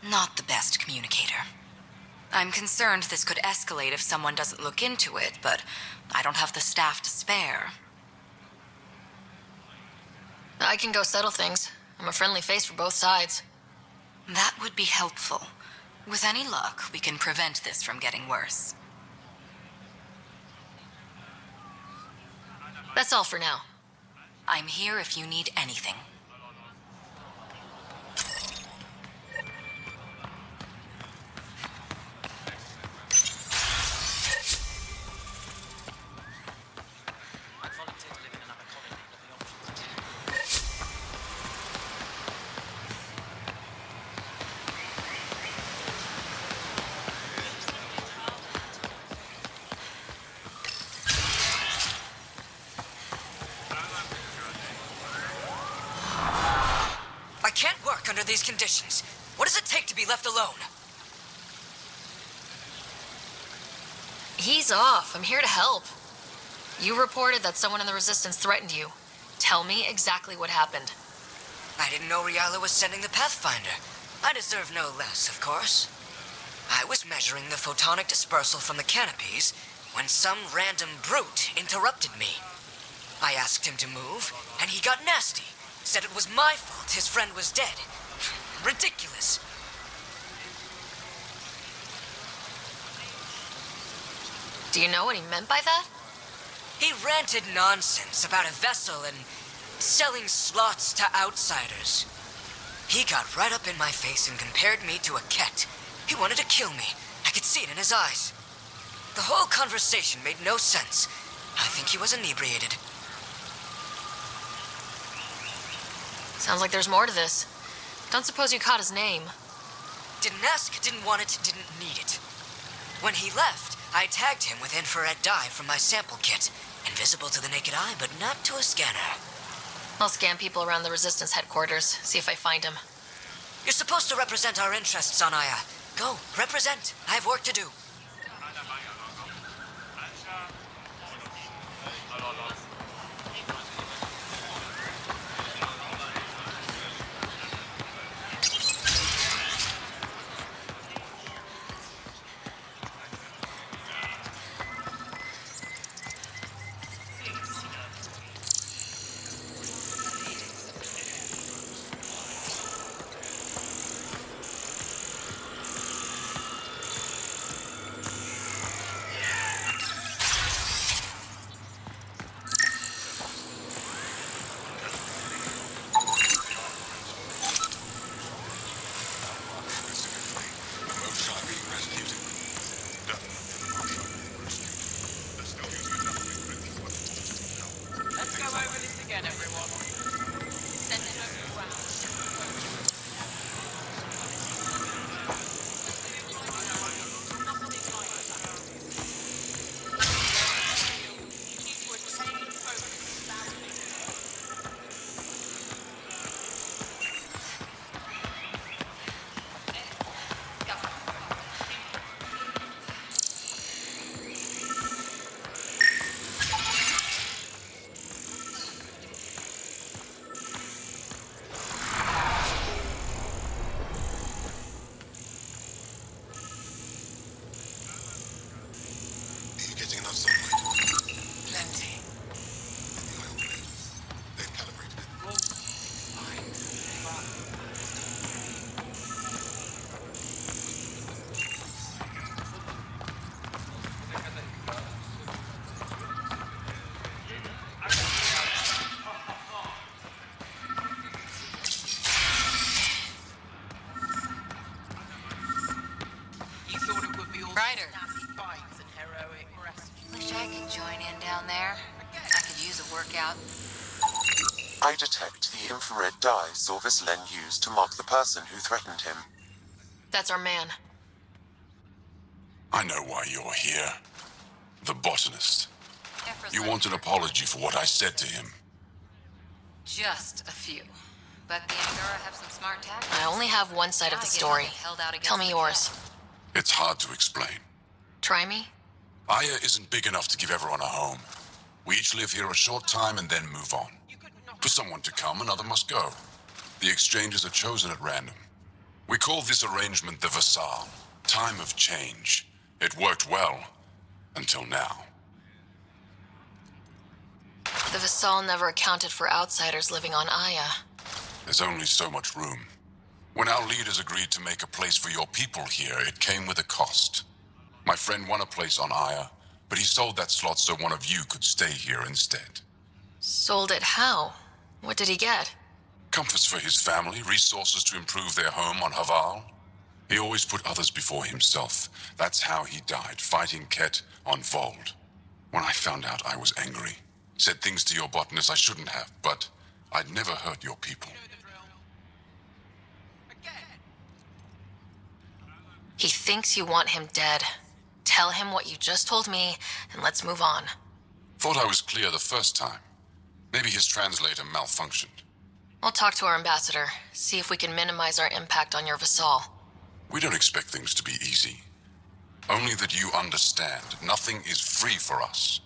not the best communicator. I'm concerned this could escalate if someone doesn't look into it, but I don't have the staff to spare. I can go settle things. I'm a friendly face for both sides. That would be helpful. With any luck, we can prevent this from getting worse. That's all for now. I'm here if you need anything. I can't work under these conditions. What does it take to be left alone? He's off. I'm here to help. You reported that someone in the Resistance threatened you. Tell me exactly what happened. I didn't know Riala was sending the Pathfinder. I deserve no less, of course. I was measuring the photonic dispersal from the canopies when some random brute interrupted me. I asked him to move, and he got nasty. Said it was my fault his friend was dead. Ridiculous. Do you know what he meant by that? He ranted nonsense about a vessel and selling slots to outsiders. He got right up in my face and compared me to a cat. He wanted to kill me. I could see it in his eyes. The whole conversation made no sense. I think he was inebriated. Sounds like there's more to this. Don't suppose you caught his name. Didn't ask, didn't want it, didn't need it. When he left, I tagged him with infrared dye from my sample kit. Invisible to the naked eye, but not to a scanner. I'll scan people around the Resistance headquarters, see if I find him. You're supposed to represent our interests on Aya. Go, represent. I have work to do. Ryder. Wish I could join in down there. I could use a workout. I detect the infrared dye Sorvis Len used to mark the person who threatened him. That's our man. I know why you're here. The botanist. You want an apology for what I said to him. Just a few. But the Angara have some smart tactics. I only have one side of the story. Tell me yours. It's hard to explain. Try me? Aya isn't big enough to give everyone a home. We each live here a short time and then move on. For someone to come, another must go. The exchanges are chosen at random. We call this arrangement the Vassal, time of change. It worked well, until now. The Vassal never accounted for outsiders living on Aya. There's only so much room. When our leaders agreed to make a place for your people here, it came with a cost. My friend won a place on Aya, but he sold that slot so one of you could stay here instead. Sold it how? What did he get? Comforts for his family, resources to improve their home on Haval. He always put others before himself. That's how he died, fighting Ket on Vold. When I found out, I was angry. Said things to your botanist I shouldn't have, but I'd never hurt your people. He thinks you want him dead. Tell him what you just told me, and let's move on. Thought I was clear the first time. Maybe his translator malfunctioned. I'll talk to our ambassador, see if we can minimize our impact on your Vassal. We don't expect things to be easy. Only that you understand, nothing is free for us.